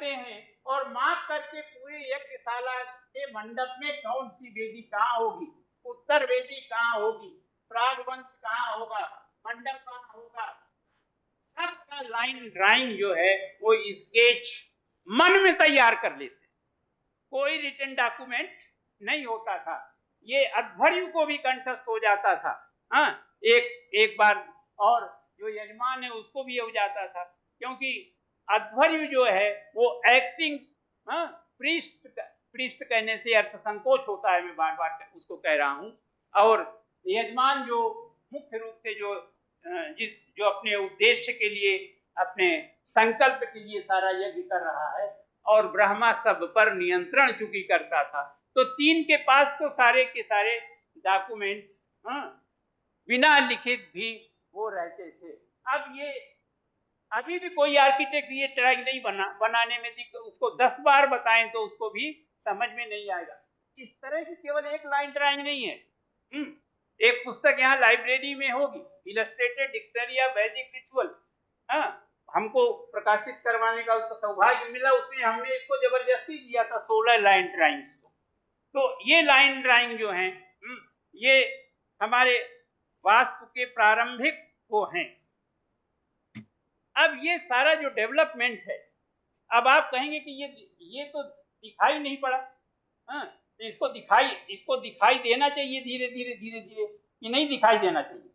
हैं, और माप करके पूरे यज्ञशाला के मंडप में कौन सी वेदी कहाँ होगी, उत्तर वेदी कहाँ होगी, प्रागवंश कहाँ होगा, मंडप कहाँ होगा, सबका लाइन ड्राइंग जो है वो स्केच मन में तैयार कर लेते। कोई रिटन डॉक्यूमेंट नहीं होता था। ये अध्वर्यु को भी कंठस्थ हो जाता था। एक बार और जो यजमान है उसको भी हो जाता था, क्योंकि अध्वर्यु जो है वो एक्टिंग प्रीस्ट कहने से अर्थ संकोच होता है, मैं बार बार उसको कह रहा हूं। और यजमान जो मुख्य रूप से जो अपने उद्देश्य के लिए, अपने संकल्प के लिए सारा यज्ञ कर रहा है, और ब्रह्मा सब पर नियंत्रण चूंकि करता था, तो तीन के पास तो सारे के सारे डॉक्यूमेंट बिना लिखित भी वो रहते थे। अब ये अभी भी कोई आर्किटेक्ट ये ट्राई नहीं बनाने में, उसको 10 बार बताएं तो उसको भी समझ में नहीं आएगा। इस तरह की केवल एक लाइन ड्राइंग नहीं है। एक पुस्तक यहाँ लाइब्रेरी में होगी, इलस्ट्रेटेड डिक्शनरी ऑफ वैदिक रिचुअल्स, हमको प्रकाशित करवाने का उसको सौभाग्य मिला। उसमें हमने इसको जबरदस्ती दिया था 16 लाइन ड्राइंग्स को। तो ये लाइन ड्राइंग जो हैं, ये हमारे वास्तु के प्रारंभिक वो हैं। अब ये सारा जो डेवलपमेंट है, अब आप कहेंगे कि ये तो दिखाई नहीं पड़ा, इसको दिखाई देना चाहिए धीरे धीरे धीरे धीरे, कि नहीं दिखाई देना चाहिए।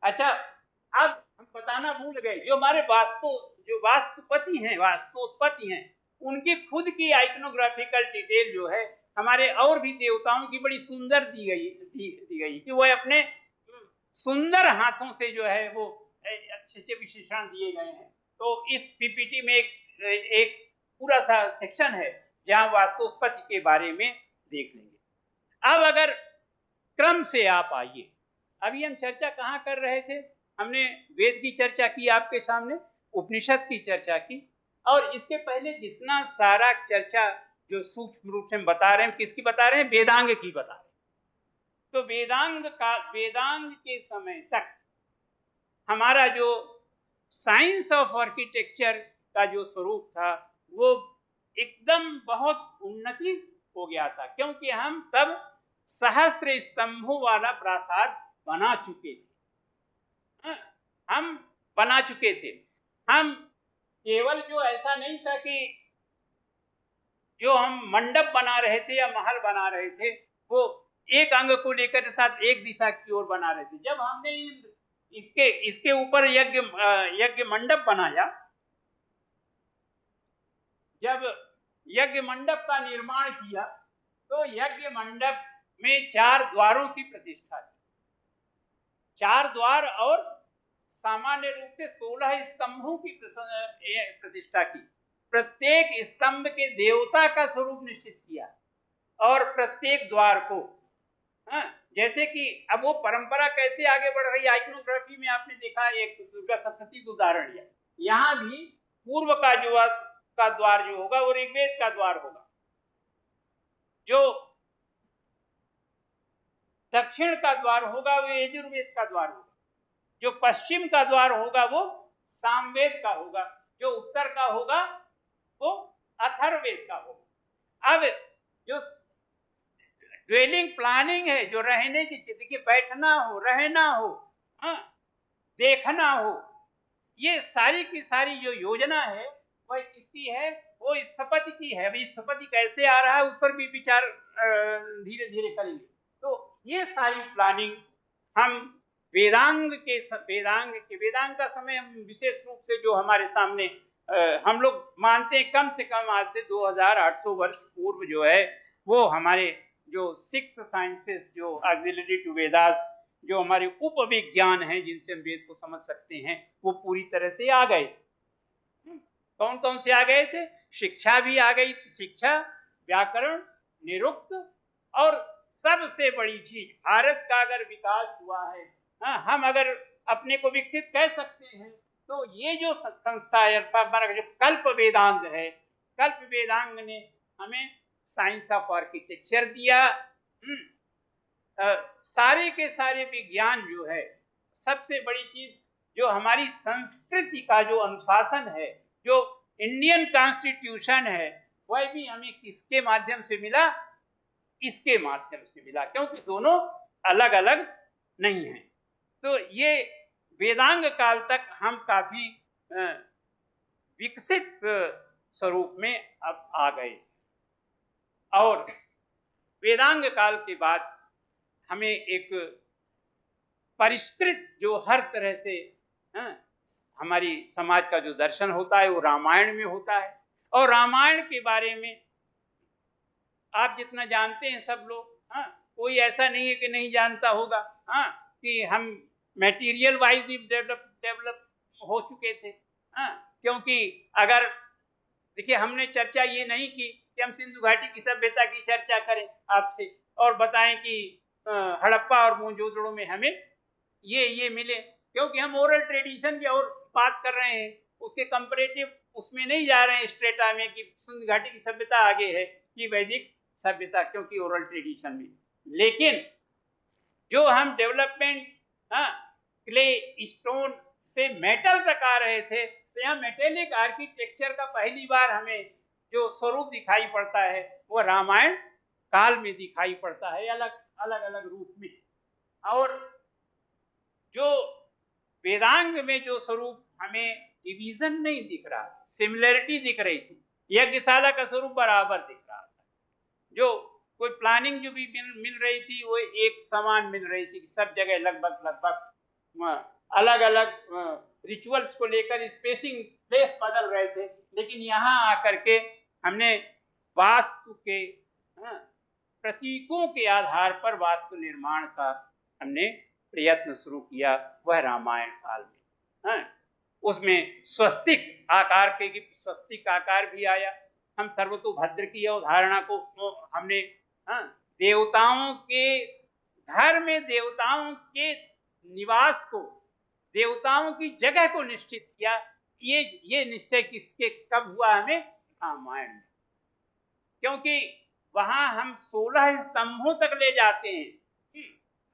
अच्छा, अब हम बताना भूल गए, जो हमारे वास्तुपति हैं, वास्तुपति हैं, उनकी खुद की आइकनोग्राफिकल डिटेल जो है हमारे और भी देवताओं की बड़ी सुंदर दी गई कि वो अपने सुंदर हाथों से जो है वो अच्छे विशेषण दिए गए हैं। तो इस पीपीटी में एक पूरा सा सेक्शन है जहां वास्तुपति के बारे में देख लेंगे। अब अगर क्रम से आप आइए, अभी हम चर्चा कहाँ कर रहे थे? हमने वेद की चर्चा की, आपके सामने उपनिषद की चर्चा की, और इसके पहले जितना सारा चर्चा जो सूक्ष्म रूप से हम बता रहे हैं, किसकी बता रहे हैं? वेदांग की बता रहे हैं। तो वेदांग के समय तक हमारा जो साइंस ऑफ आर्किटेक्चर का जो स्वरूप था वो एकदम बहुत उन्नति हो गया था, क्योंकि हम तब सहस्र स्तंभों वाला प्रासाद बना चुके थे। हम केवल जो ऐसा नहीं था कि जो हम मंडप बना रहे थे या महल बना रहे थे वो एक अंग को लेकर अर्थात एक दिशा की ओर बना रहे थे। जब हमने इसके ऊपर यज्ञ मंडप बनाया, जब यज्ञ मंडप का निर्माण किया, तो यज्ञ मंडप में 4 द्वारों की प्रतिष्ठा थी। 4 द्वार और सामान्य रूप से 16 स्तंभों की प्रतिष्ठा की। प्रत्येक स्तंभ के देवता का स्वरूप निश्चित किया, और प्रत्येक द्वार को जैसे कि अब वो परंपरा कैसे आगे बढ़ रही है, आइकनोग्राफी में आपने देखा, एक दुर्गा सप्तशती का उदाहरण लिया। यहाँ भी पूर्व का द्वार जो होगा वो ऋग्वेद का द्वार होगा, जो दक्षिण का द्वार होगा वो यजुर्वेद का द्वार होगा, जो पश्चिम का द्वार होगा वो सामवेद का होगा, जो उत्तर का होगा वो अथर्ववेद का होगा। अब जो ड्वेलिंग प्लानिंग है, जो रहने की, देखिए बैठना हो, रहना हो, हाँ, देखना हो, ये सारी की सारी जो योजना है वह किसकी है? वो स्थपति की है। अभी स्थपति कैसे आ रहा है उस पर भी विचार धीरे धीरे करेंगे। तो ये सारी प्लानिंग हम वेदांग का समय हम विशेष रूप से जो हमारे सामने हम लोग मानते हैं कम से कम आज से 2800 वर्ष पूर्व जो है वो हमारे जो 6 साइंसेस जो ऑक्सिलरी टू वेदास, जो हमारे उपविज्ञान हैं जिनसे हम वेद को समझ सकते हैं, वो पूरी तरह से आ गए थे। कौन कौन से आ गए थे? शिक्षा भी आ गई थी, शिक्षा, व्याकरण, निरुक्त, और सबसे बड़ी चीज भारत का अगर विकास हुआ है, हम अगर अपने को विकसित कह सकते हैं, तो ये जो संस्था है जो कल्प वेदांग है, कल्प वेदांग ने हमें साइंस ऑफ आर्किटेक्चर दिया। सारे के सारे विज्ञान जो है, सबसे बड़ी चीज जो हमारी संस्कृति का जो अनुशासन है, जो इंडियन कॉन्स्टिट्यूशन है, वह भी हमें किसके माध्यम से मिला? इसके माध्यम से मिला, क्योंकि दोनों अलग अलग नहीं हैं। तो ये वेदांग काल तक हम काफी विकसित स्वरूप में अब आ गए, और वेदांग काल के बाद हमें एक परिष्कृत जो हर तरह से हमारी समाज का जो दर्शन होता है वो रामायण में होता है। और रामायण के बारे में आप जितना जानते हैं सब लोग, कोई ऐसा नहीं है कि नहीं जानता होगा, कि हम मटेरियल वाइज भी डेवलप हो चुके थे, क्योंकि अगर देखिए हमने चर्चा ये नहीं की कि हम सिंधु घाटी की सभ्यता की चर्चा करें आपसे और बताएं कि हड़प्पा और मोहनजोदड़ो में हमें ये मिले, क्योंकि हम ओरल ट्रेडिशन की और बात कर रहे हैं, उसके कंपैरेटिव उसमें नहीं जा रहे हैं स्ट्रेटा में कि सिंधु घाटी की सभ्यता आगे है कि वैदिक सभ्यता, क्योंकि ओरल ट्रेडिशन में। लेकिन जो हम डेवलपमेंट क्ले स्टोन से मेटल तक आ रहे थे, तो यहाँ मेटेलिक आर्किटेक्चर का पहली बार हमें जो स्वरूप दिखाई पड़ता है वो रामायण काल में दिखाई पड़ता है, अलग अलग अलग रूप में। और जो वेदांग में जो स्वरूप हमें डिवीजन नहीं दिख रहा, सिमिलरिटी दिख रही थी, यज्ञशाला का स्वरूप बराबर दिख रहा था, जो कोई प्लानिंग जो भी मिल रही थी वो एक समान मिल रही थी, सब जगह लगभग अलग अलग रिचुअल्स को लेकर स्पेसिंग प्लेस बदल रहे थे। लेकिन यहाँ आकर के हमने वास्तु के प्रतीकों के आधार पर वास्तु निर्माण का हमने प्रयत्न शुरू किया, वह रामायण काल में। उसमें स्वस्तिक आकार के स्वस्तिक आकार भी आया। हम सर्वतोभद्र की अवधारणा को हमने देवताओं के घर में देवताओं के निवास को, देवताओं की जगह को निश्चित किया। ये निश्चय किसके कब हुआ? हमें रामायण में, क्योंकि वहां हम 16 स्तंभों तक ले जाते हैं।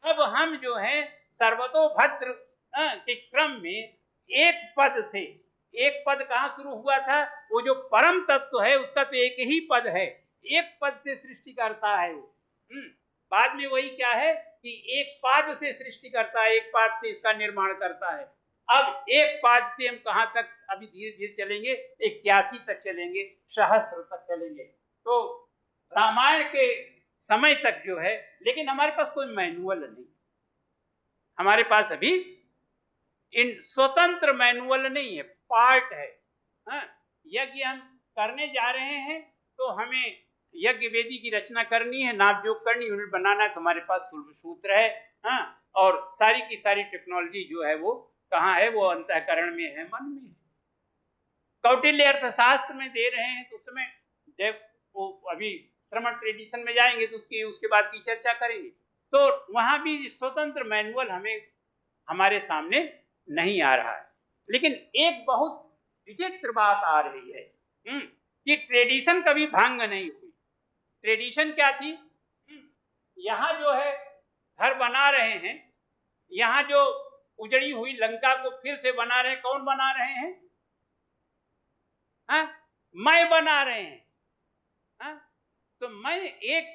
अब हम जो है सर्वतोभद्र के क्रम में एक पद से, एक पद कहाँ शुरू हुआ था? वो जो परम तत्व है उसका तो एक ही पद है, एक पद से सृष्टि करता है वो। बाद में वही क्या है कि एक पाद से सृष्टि करता है, एक पाद से इसका निर्माण करता है। अब एक पाद से हम कहाँ तक अभी धीरे धीरे चलेंगे? 81 तक चलेंगे, सहस्त्र तक चलेंगे। तो रामायण के समय तक जो है, लेकिन हमारे पास कोई मैनुअल नहीं, हमारे पास अभी इन स्वतंत्र मैनुअल नहीं है, पार्ट है। यज्ञ हम करने जा रहे हैं तो हमें यज्ञ वेदी की रचना करनी है, नाप जोक करनी, यूनिट बनाना है, तो हमारे पास सूत्र है। और सारी की सारी टेक्नोलॉजी जो है वो कहाँ है? वो अंतःकरण में है, मन में है। कौटिल्य अर्थशास्त्र में दे रहे हैं, तो उसमें वो अभी श्रमण ट्रेडिशन में जाएंगे तो उसके बाद की चर्चा करेंगे। तो वहां भी स्वतंत्र मैनुअल हमारे सामने नहीं आ रहा है। लेकिन एक बहुत विचित्र बात आ रही है कि ट्रेडिशन कभी भंग नहीं हुई। ट्रेडिशन क्या थी? यहाँ जो है घर बना रहे हैं, यहाँ जो उजड़ी हुई लंका को फिर से बना रहे हैं, कौन बना रहे हैं? मैं बना रहे हैं। तो मैं एक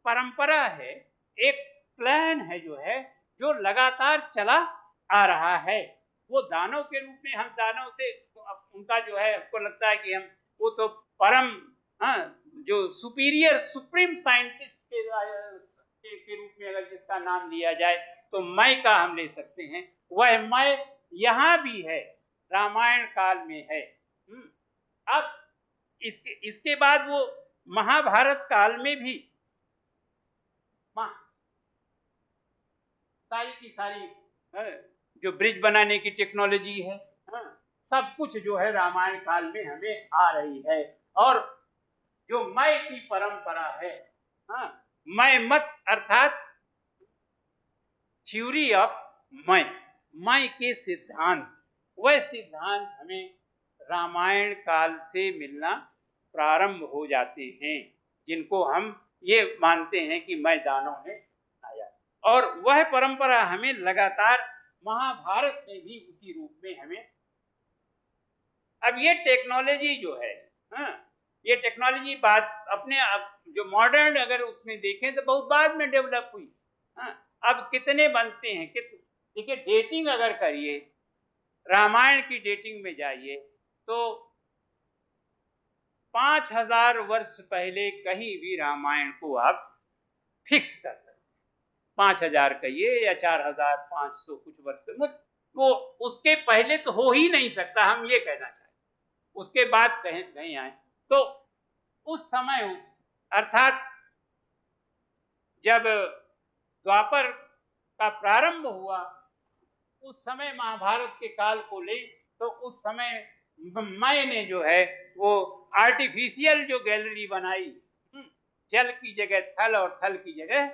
परंपरा है, एक प्लान है जो है, जो लगातार चला आ रहा है। वो दानव के रूप में, हम दानव से उनका जो है, हमको लगता है कि हम वो तो परम, जो सुपीरियर सुप्रीम साइंटिस्ट के रूप में अगर जिसका नाम लिया जाए तो मैं का हम ले सकते हैं। वह मैं यहाँ भी है, रामायण काल में है। अब इसके बाद वो महाभारत काल में भी सारी की सारी जो ब्रिज बनाने की टेक्नोलॉजी है, सब कुछ जो है रामायण काल में हमें आ रही है। और जो मैं की परंपरा है, मैं मत अर्थात थ्योरी ऑफ मैं के सिद्धांत, वह सिद्धांत हमें रामायण काल से मिलना प्रारंभ हो जाते हैं, जिनको हम ये मानते हैं कि मैं दानों ने आया। और वह परंपरा हमें लगातार महाभारत में भी उसी रूप में हमें, अब ये टेक्नोलॉजी जो है, ये टेक्नोलॉजी बात अपने जो मॉडर्न अगर उसमें देखें तो बहुत बाद में डेवलप हुई। अब कितने बनते हैं, देखिए डेटिंग अगर करिए, रामायण की डेटिंग में जाइए तो 5000 वर्ष पहले कहीं भी रामायण को आप फिक्स कर सकते, 5000 कहिए या 4500 कुछ वर्ष, वो उसके पहले तो हो ही नहीं सकता, हम ये कहना चाहते। उसके बाद कहीं आए तो उस समय, अर्थात जब द्वापर का प्रारंभ हुआ, उस समय महाभारत के काल को ले तो उस समय मैंने जो है वो आर्टिफिशियल जो गैलरी बनाई, जल की जगह थल और थल की जगह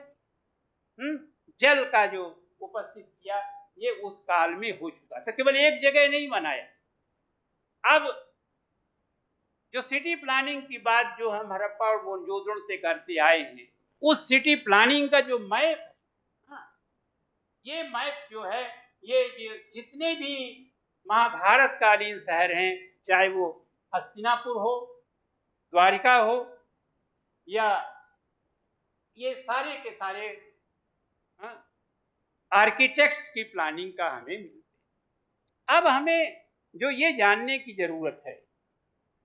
जल का जो उपस्थित किया, ये उस काल में हो चुका था। केवल एक जगह नहीं बनाया। अब जो सिटी प्लानिंग की बात जो हम हड़प्पा और मोहनजोदड़ो से करते आए हैं, उस सिटी प्लानिंग का जो मैप, ये मैप जो है, ये जितने भी महाभारत कालीन शहर हैं, चाहे वो हस्तिनापुर हो, द्वारिका हो, या ये सारे के सारे आर्किटेक्ट्स की प्लानिंग का हमें मिलते हैं। अब हमें जो ये जानने की जरूरत है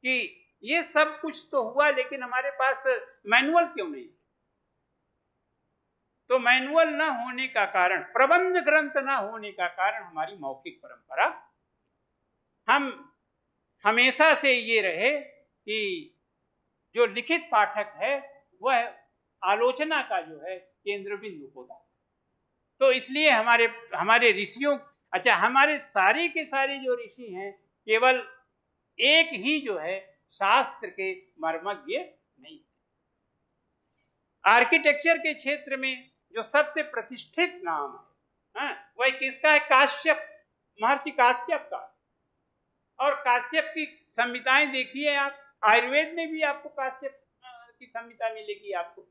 कि ये सब कुछ तो हुआ, लेकिन हमारे पास मैनुअल क्यों नहीं? तो मैनुअल ना होने का कारण, प्रबंध ग्रंथ ना होने का कारण हमारी मौखिक परंपरा। हम हमेशा से ये रहे कि जो लिखित पाठक है वह आलोचना का जो है केंद्र बिंदु होता है। तो इसलिए हमारे ऋषियों, अच्छा हमारे सारे के सारे जो ऋषि हैं, केवल एक ही जो है शास्त्र के मर्मज्ञ नहीं। आर्किटेक्चर के क्षेत्र में जो सबसे प्रतिष्ठित नाम है, वह किसका है? काश्यप, महर्षि काश्यप का। और काश्यप की संहिताएं देखिए आप, आयुर्वेद में भी आपको काश्यप की संहिता मिलेगी आपको।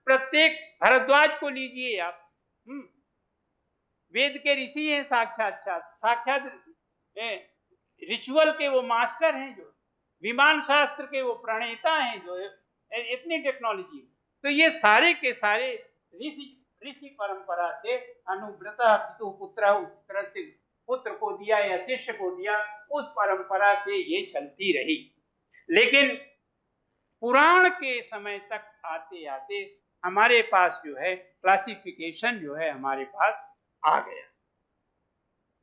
प्रत्येक, भरद्वाज को लीजिए आप, वेद के ऋषि हैं, साक्षात रिचुअल के वो मास्टर हैं, जो विमान शास्त्र के वो प्रणेता हैं, जो इतनी टेक्नोलॉजी। तो ये सारे के सारे ऋषि परंपरा से अनुव्रत पितु पुत्र को दिया या शिष्य को दिया, उस परंपरा से ये चलती रही। लेकिन पुराण के समय तक आते आते हमारे पास जो है क्लासिफिकेशन जो है हमारे पास आ गया।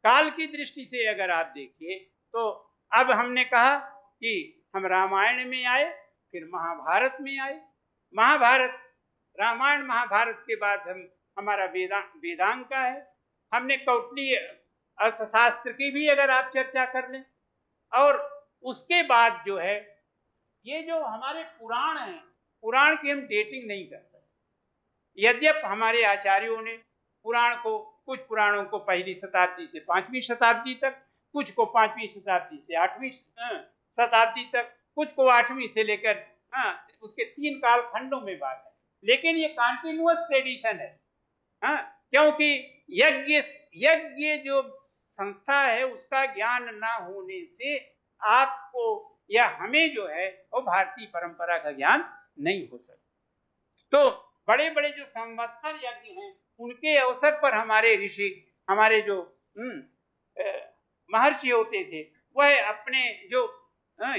काल की दृष्टि से अगर आप देखिए तो अब हमने कहा कि हम रामायण में आए, फिर महाभारत में आए। रामायण महाभारत के बाद हमारा वेदांग का है। हमने कौटिल्य अर्थशास्त्र की भी अगर आप चर्चा कर लें, और उसके बाद जो है ये जो हमारे पुराण हैं, पुराण की हम डेटिंग नहीं कर सकते। यद्यप हमारे आचार्यों ने कुछ पुराणों को 1वीं शताब्दी से 5वीं शताब्दी तक, कुछ को 5वीं शताब्दी से 8वीं शताब्दी तक, कुछ को 8वीं से लेकर उसके 3 काल खंडों में बात है। लेकिन ये कंटिन्यूअस ट्रेडिशन है, क्योंकि यज्ञ जो संस्था है उसका ज्ञान ना होने से आपको या हमें जो है वो भारतीय परंपरा का ज्ञान नहीं हो सकता। तो बड़े बड़े जो संवत्सर यज्ञ हैं उनके अवसर पर हमारे ऋषि, हमारे जो महर्षि होते थे, वह अपने जो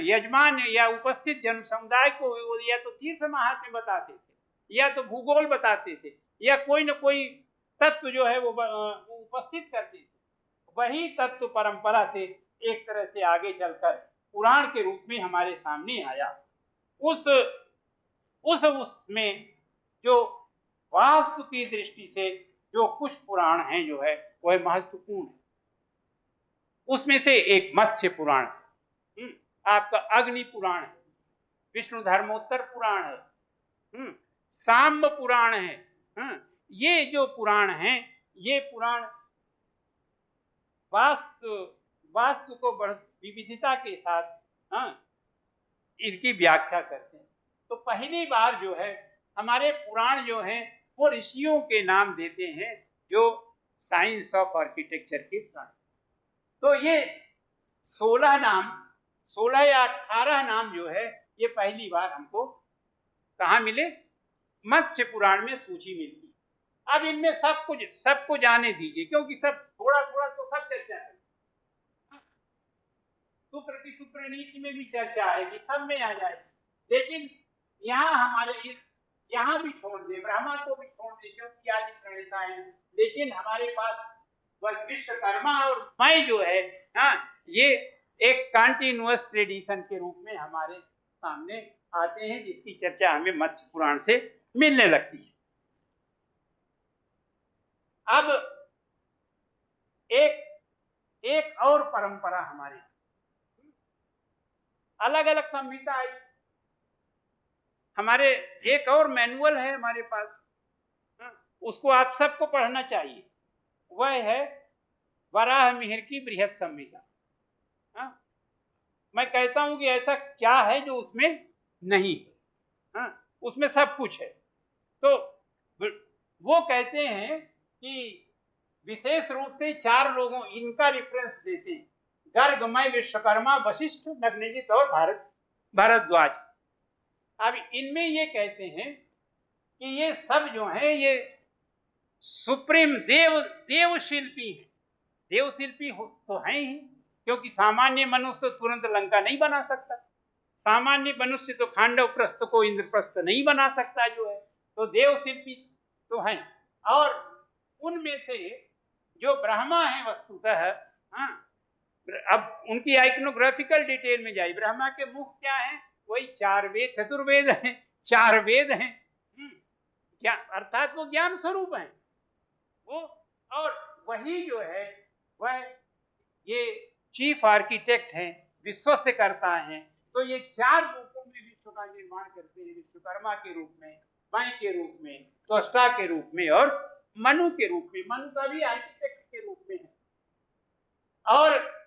यजमान या उपस्थित जन समुदाय को या तो तीर्थ महात्म्य बताते थे, या तो भूगोल बताते थे, या कोई न कोई तत्व जो है वो उपस्थित करते थे। वही तत्व परंपरा से एक तरह से आगे चलकर पुराण के रूप में हमारे सामने आया। उसमें जो वास्तु की दृष्टि से जो कुछ पुराण हैं जो है वह महत्वपूर्ण है। उसमें से एक मत्स्य पुराण है, आपका अग्नि पुराण है, विष्णु धर्मोत्तर पुराण है, सांब पुराण है। ये जो पुराण हैं, ये पुराण वास्तु को विविधता के साथ इनकी व्याख्या करते हैं। तो पहली बार जो है हमारे पुराण जो हैं वो ऋषियों के नाम देते हैं, जो साइंस ऑफ आर्किटेक्चर के पुराण। तो ये 16 नाम, 16 या 18 नाम जो है ये पहली बार हमको कहाँ मिले? मत्स्य पुराण में सूची मिलती। अब इनमें सबको जाने दीजिए, क्योंकि सब थोड़ा थोड़ा तो सब चर्चा है। सुप्रति सुप्रणीति में भी चर्चा है कि सब में आ जाए, लेकिन यहाँ भी छोड़ दे, ब्रह्मा को भी छोड़ दे क्योंकि आदि प्रणेता है, लेकिन हमारे पास वह विश्वकर्मा और मैं जो है ये एक कंटिन्यूअस ट्रेडिशन के रूप में हमारे सामने आते हैं, जिसकी चर्चा हमें मत्स्य पुराण से मिलने लगती है। अब एक और परंपरा हमारी अलग अलग संहिता आई। हमारे एक और मैनुअल है हमारे पास, उसको आप सबको पढ़ना चाहिए। वह है वराह मिहिर की बृहत संहिता। मैं कहता हूं कि ऐसा क्या है जो उसमें नहीं है? उसमें सब कुछ है। तो वो कहते हैं कि विशेष रूप से 4 लोगों, इनका रेफरेंस देते हैं, गर्ग, मैं, विश्वकर्मा, वशिष्ठ, नग्नजित और भारद्वाज। अब इनमें ये कहते हैं कि ये सब जो हैं ये सुप्रीम देव शिल्पी है। देव शिल्पी तो हैं ही, क्योंकि सामान्य मनुष्य तो तुरंत लंका नहीं बना सकता, सामान्य मनुष्य तो खांडव प्रस्थ को इंद्रप्रस्थ नहीं बना सकता जो है, तो देव शिल्पी तो हैं। और उनमें से जो ब्रह्मा है वस्तुतः, अब उनकी आइकनोग्राफिकल डिटेल में जाए, ब्रह्मा के मुख क्या है? वही 4 वेद, चतुर्वेद हैं, 4 वेद हैं, क्या अर्थात वो ज्ञान स्वरूप हैं वो। और वही जो है वह ये चीफ आर्किटेक्ट हैं, विश्वस्य करता है। तो ये 4 रूपों में विश्व का निर्माण करते हैं, विश्वकर्मा के रूप में, मैं के रूप में, त्वष्टा के रूप में और मनु के रूप में। मनु का भी आर्किटेक्ट के रूप में है। और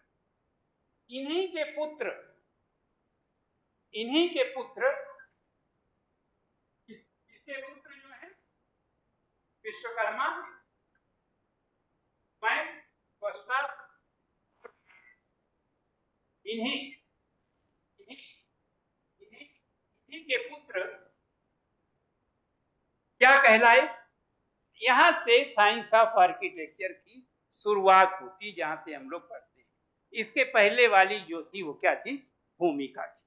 इन्हीं के पुत्र इसके पुत्र जो है विश्वकर्मा, मैं, त्वष्टा, इन्हीं के पुत्र क्या कहलाए? यहां से साइंस ऑफ आर्किटेक्चर की शुरुआत होती, जहां से हम लोग पढ़ते हैं। इसके पहले वाली जो थी वो क्या थी? भूमिका थी।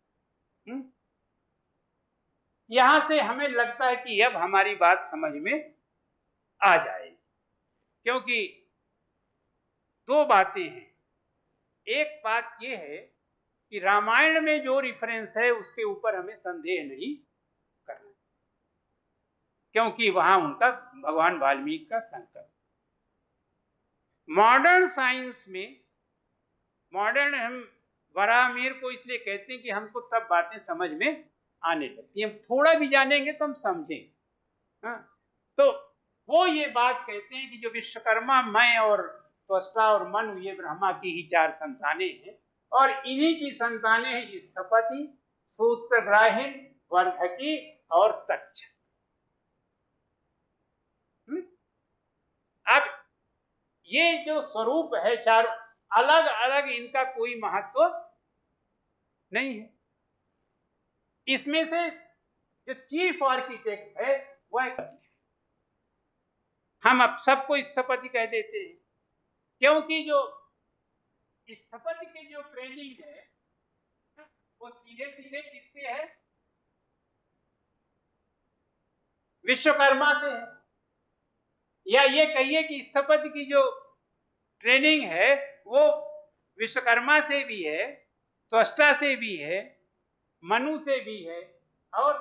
यहां से हमें लगता है कि अब हमारी बात समझ में आ जाएगी, क्योंकि 2 बातें हैं। एक बात यह है कि रामायण में जो रिफरेंस है उसके ऊपर हमें संदेह नहीं करना, क्योंकि वहां उनका भगवान वाल्मीकि का संकल्प। मॉडर्न साइंस में, मॉडर्न हम वराहमिहिर को इसलिए कहते हैं कि हमको तब बातें समझ में आने लगती हैं, हम थोड़ा भी जानेंगे तो हम समझें। तो वो ये बात कहते हैं कि जो विश्वकर्मा, मैं और त्वष्टा और मनु, ये ब्रह्मा की ही 4 संतानें हैं, और इन्हीं की संतानें हैं स्थपति, सूत्रग्राहिणी, वर्धकी और तक्षक। अब ये जो स्वरूप है 4 अलग अलग, इनका कोई महत्व नहीं है। इसमें से जो चीफ आर्किटेक्ट है वह हम अब सबको स्थपति कह देते हैं, क्योंकि जो स्थपति की जो ट्रेनिंग है वो सीधे सीधे किससे है? विश्वकर्मा से है। या ये कहिए कि स्थपति की जो ट्रेनिंग है वो विश्वकर्मा से भी है, त्वष्टा से भी है, मनु से भी है और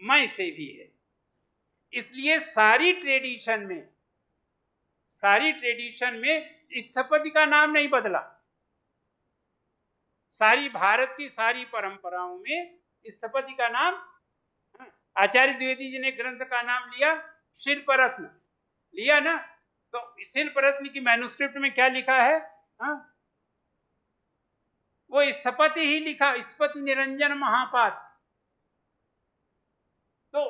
मैं से भी है। इसलिए सारी ट्रेडिशन में स्थपति का नाम नहीं बदला। सारी भारत की सारी परंपराओं में स्थपति का नाम, आचार्य द्विवेदी जी ने ग्रंथ का नाम लिया शिल्परत्न, लिया ना, तो शिल्परत्न की मैन्युस्क्रिप्ट में क्या लिखा है? वो स्थपति ही लिखा, स्थपति निरंजन महापात्र। तो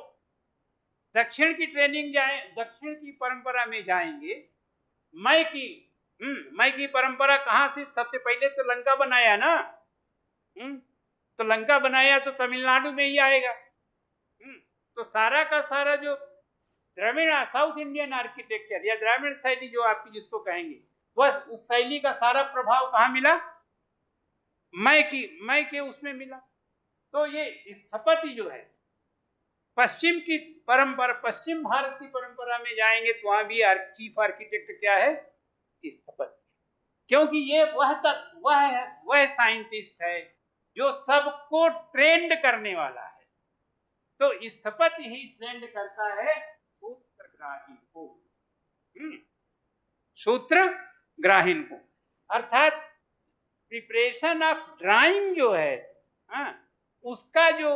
दक्षिण की ट्रेनिंग जाए, दक्षिण की परंपरा में जाएंगे, मैं की परंपरा कहां से? सबसे पहले तो लंका बनाया ना, तो लंका बनाया तो तमिलनाडु में ही आएगा। तो सारा का सारा जो द्रविड़ साउथ इंडियन आर्किटेक्चर या द्राविड़ शैली जो आपकी जिसको कहेंगे, वह उस शैली का सारा प्रभाव कहाँ मिला? मैं के उसमें मिला। तो ये स्थपति जो है पश्चिम की परंपरा, पश्चिम भारत की परंपरा में जाएंगे तो वहां भी चीफ आर्किटेक्ट क्या है? स्थपति। क्योंकि ये वह साइंटिस्ट है जो सबको ट्रेंड करने वाला है। तो स्थपति ही ट्रेंड करता है सूत्रग्राही को, सूत्रग्राहीन को। अर्थात प्रिपरेशन ऑफ ड्राइंग जो है, उसका जो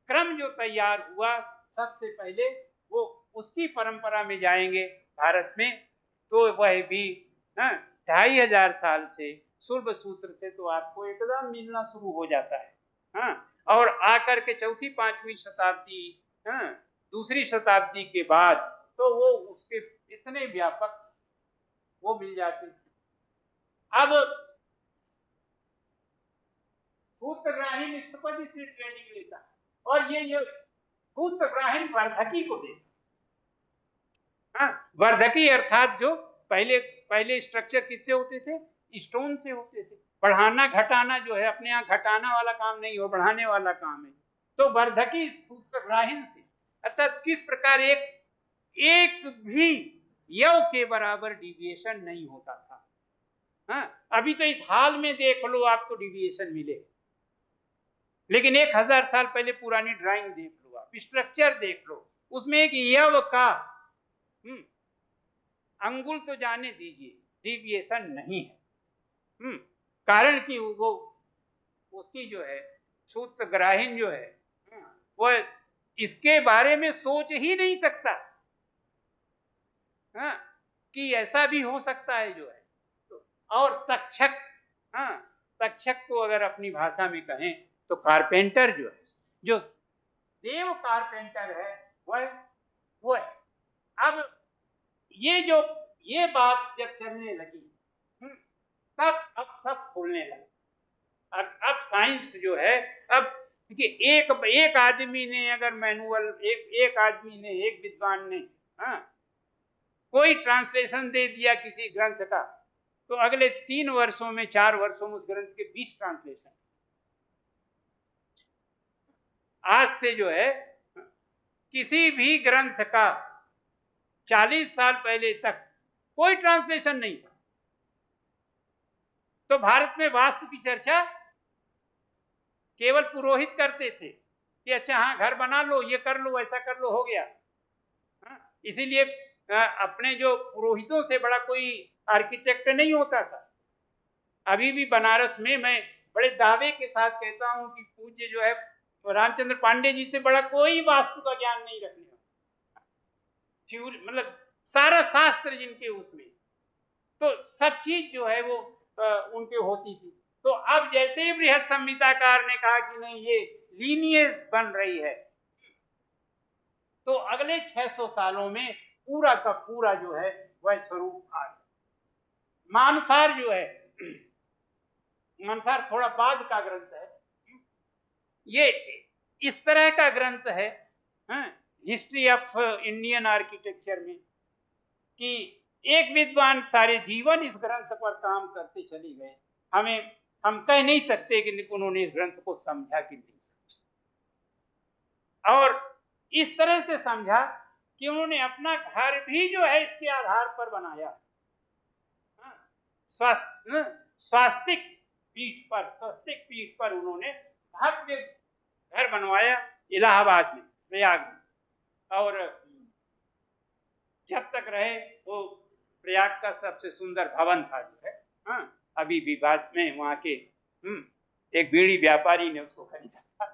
क्रम जो तैयार हुआ, सबसे पहले वो उसकी परंपरा में जाएंगे भारत में, तो वह भी 2500 साल से शुल्ब सूत्र से तो आपको एकदम मिलना शुरू हो जाता है। और आकर के चौथी पांचवी शताब्दी, दूसरी शताब्दी के बाद तो वो उसके इतने व्यापक वो मिल जाते। अब सूत्रग्राहीन स्थपति से ट्रेनिंग लेता है और ये सूत्रग्राहीन वर्धकी को देता। वर्धकी अर्थात जो पहले स्ट्रक्चर किससे होते थे? स्टोन से होते थे। बढ़ाना घटाना जो है, अपने यहाँ घटाना वाला काम नहीं हो, बढ़ाने वाला काम है। तो वर्धकी सूत्रग्राहीन से, अर्थात किस प्रकार एक भी यव के बराबर डिविएशन नहीं होता था। अभी तो इस हाल में देख लो आपको डिविएशन मिले, लेकिन 1000 साल पहले पुरानी ड्राइंग देख लो, आप स्ट्रक्चर देख लो, उसमें एक यव का अंगुल तो जाने दीजिए, डिविएशन नहीं है। कारण कि वो उसकी जो है सूत्रग्राहीन जो है वो इसके बारे में सोच ही नहीं सकता कि ऐसा भी हो सकता है जो है। और तक्षक को अगर अपनी भाषा में कहें तो कारपेंटर जो है, जो देव कारपेंटर है, वो है। अब ये बात जब चलने लगी तब अब सब खुलने लगा। अब साइंस जो है, अब देखिए एक आदमी ने अगर मैनुअल, एक आदमी ने, एक विद्वान ने कोई ट्रांसलेशन दे दिया किसी ग्रंथ का, तो अगले 3 वर्षों में 4 वर्षों में उस ग्रंथ के 20 ट्रांसलेशन। आज से जो है किसी भी ग्रंथ का 40 साल पहले तक कोई ट्रांसलेशन नहीं था। तो भारत में वास्तु की चर्चा केवल पुरोहित करते थे कि अच्छा हाँ घर बना लो, ये कर लो, ऐसा कर लो, हो गया। इसीलिए अपने जो पुरोहितों से बड़ा कोई आर्किटेक्ट नहीं होता था। अभी भी बनारस में मैं बड़े दावे के साथ कहता हूं कि पूज्य जो है रामचंद्र पांडे जी से बड़ा कोई वास्तु का ज्ञान नहीं रखने वाला, मतलब सारा शास्त्र जिनके उसमें, तो सब चीज जो है वो उनके होती थी। तो अब जैसे ही बृहद संहिताकार ने कहा कि नहीं ये लीनियज बन रही है, तो अगले 600 सालों में पूरा का पूरा जो है वह स्वरूप आ गया। मानसार जो है, मानसार थोड़ा बाद का ग्रंथ है, ये इस तरह का ग्रंथ है हिस्ट्री ऑफ इंडियन आर्किटेक्चर में, कि एक विद्वान सारे जीवन इस ग्रंथ पर काम करते चले गए, हम कह नहीं सकते कि उन्होंने इस ग्रंथ को समझा कि नहीं समझा। और इस तरह से समझा कि उन्होंने अपना घर भी जो है इसके आधार पर बनाया। स्वास्तिक पीठ पर उन्होंने भव्य घर बनवाया इलाहाबाद में, प्रयाग में। और जब तक रहे वो प्रयाग का सबसे सुंदर भवन था जो है। अभी भी बाद में वहां के एक बीड़ी व्यापारी ने उसको खरीदा था।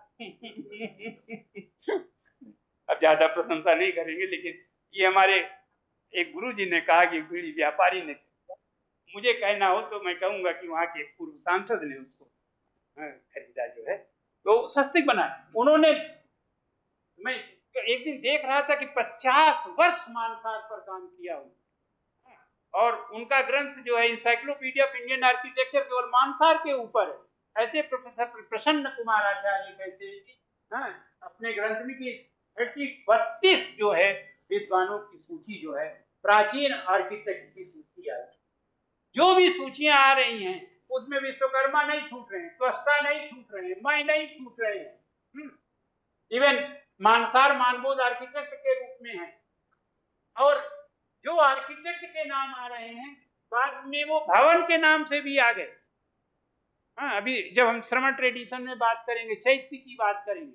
अब ज्यादा प्रशंसा नहीं करेंगे, लेकिन ये हमारे एक गुरु जी ने कहा कि बीड़ी व्यापारी ने, मुझे कहना हो तो मैं कहूंगा कि वहां के पूर्व सांसद ने उसको खरीदा जो है। तो स्वस्तिक बनाया उन्होंने। मैं एक दिन देख रहा था कि 50 वर्ष मानसार पर काम किया उन्होंने, और उनका ग्रंथ जो है इंसाइक्लोपीडिया ऑफ इंडियन आर्किटेक्चर केवल मानसार के ऊपर है। ऐसे प्रोफेसर प्रसन्न कुमार आचार्य कहते हैं कि अपने ग्रंथ में कि 32 जो है विद्वानों की सूची जो है, प्राचीन आर्किटेक्ट की सूची आ रही, जो भी सूचियां आ रही हैं उसमें विश्वकर्मा नहीं छूट रहे हैं, त्वष्टा नहीं छूट रहे हैं, मैं नहीं छूट रहे हैं। इवन मानसार मानबोध आर्किटेक्ट के रूप में है। और जो आर्किटेक्ट के नाम आ रहे हैं बाद में वो भवन के नाम से भी आ गए। अभी जब हम श्रमण ट्रेडिशन में बात करेंगे, चैत्य की बात करेंगे,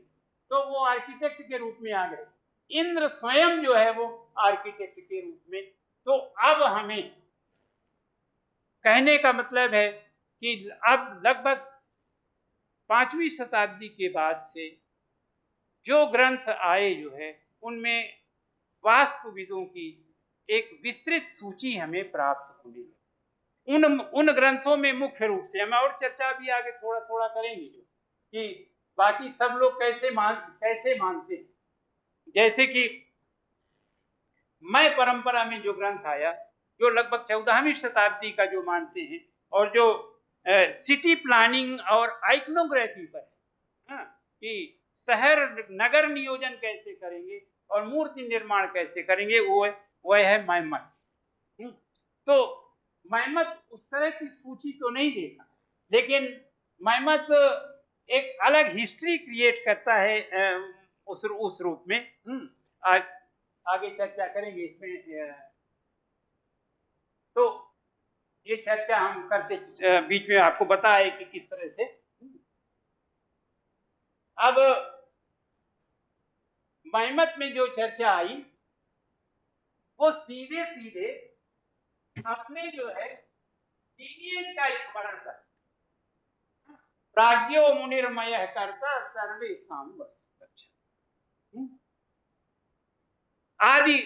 तो वो आर्किटेक्ट के रूप में आ गए। इंद्र स्वयं जो है वो आर्किटेक्ट के रूप में। तो अब हमें कहने का मतलब है कि अब लगभग 5वीं शताब्दी के बाद से जो ग्रंथ आए जो है उनमें वास्तुविदों की एक विस्तृत सूची हमें प्राप्त होगी। उन ग्रंथों में मुख्य रूप से हम और चर्चा भी आगे थोड़ा थोड़ा करेंगे जो कि बाकी सब लोग कैसे मानते हैं। जैसे कि मैं परंपरा में जो ग्रंथ आया जो लगभग 14वीं शताब्दी का जो मानते हैं, और जो सिटी प्लानिंग और आइकनोग्राफी पर है कि शहर नगर नियोजन कैसे करेंगे और मूर्ति निर्माण कैसे करेंगे, वो है मैमथ। तो मैमथ उस तरह की सूची तो नहीं देखा, लेकिन मैमथ एक अलग हिस्ट्री क्रिएट करता है उस रूप में। आगे चर्चा करेंगे इसमें। तो ये चर्चा हम करते बीच में आपको बताए कि किस तरह से। अब मैमथ में जो चर्चा आई वो सीधे सीधे अपने जो है लीनिएज का स्मरण कर, प्राज्ञो मुनिर्मय करता सर्वे साम वस्तु। आदि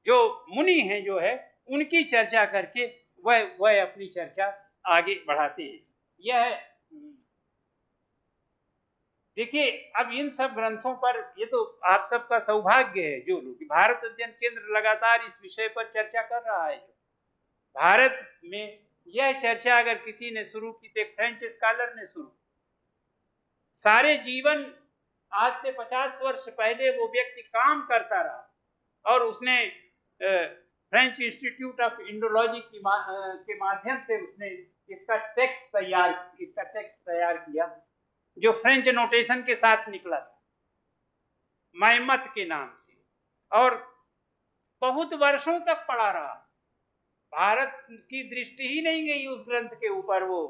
जो मुनि हैं जो है उनकी चर्चा करके वह अपनी चर्चा आगे बढ़ाते हैं। यह देखिए, अब इन सब ग्रंथों पर ये तो आप सबका सौभाग्य है जो लोग, भारत अध्ययन केंद्र लगातार इस विषय पर चर्चा कर रहा है। भारत में यह चर्चा अगर किसी ने शुरू की तो फ्रेंच स्कॉलर ने शुरू। सारे जीवन आज से 50 वर्ष पहले वो व्यक्ति काम करता रहा और उसने फ्रेंच इंस्टीट्यूट ऑफ इंडोलॉजी के माध्यम से उसने इसका टेक्स्ट तैयार किया जो फ्रेंच नोटेशन के साथ निकला था मैमथ के नाम से, और बहुत वर्षों तक पढ़ा रहा। भारत की दृष्टि ही नहीं गई उस ग्रंथ के ऊपर। वो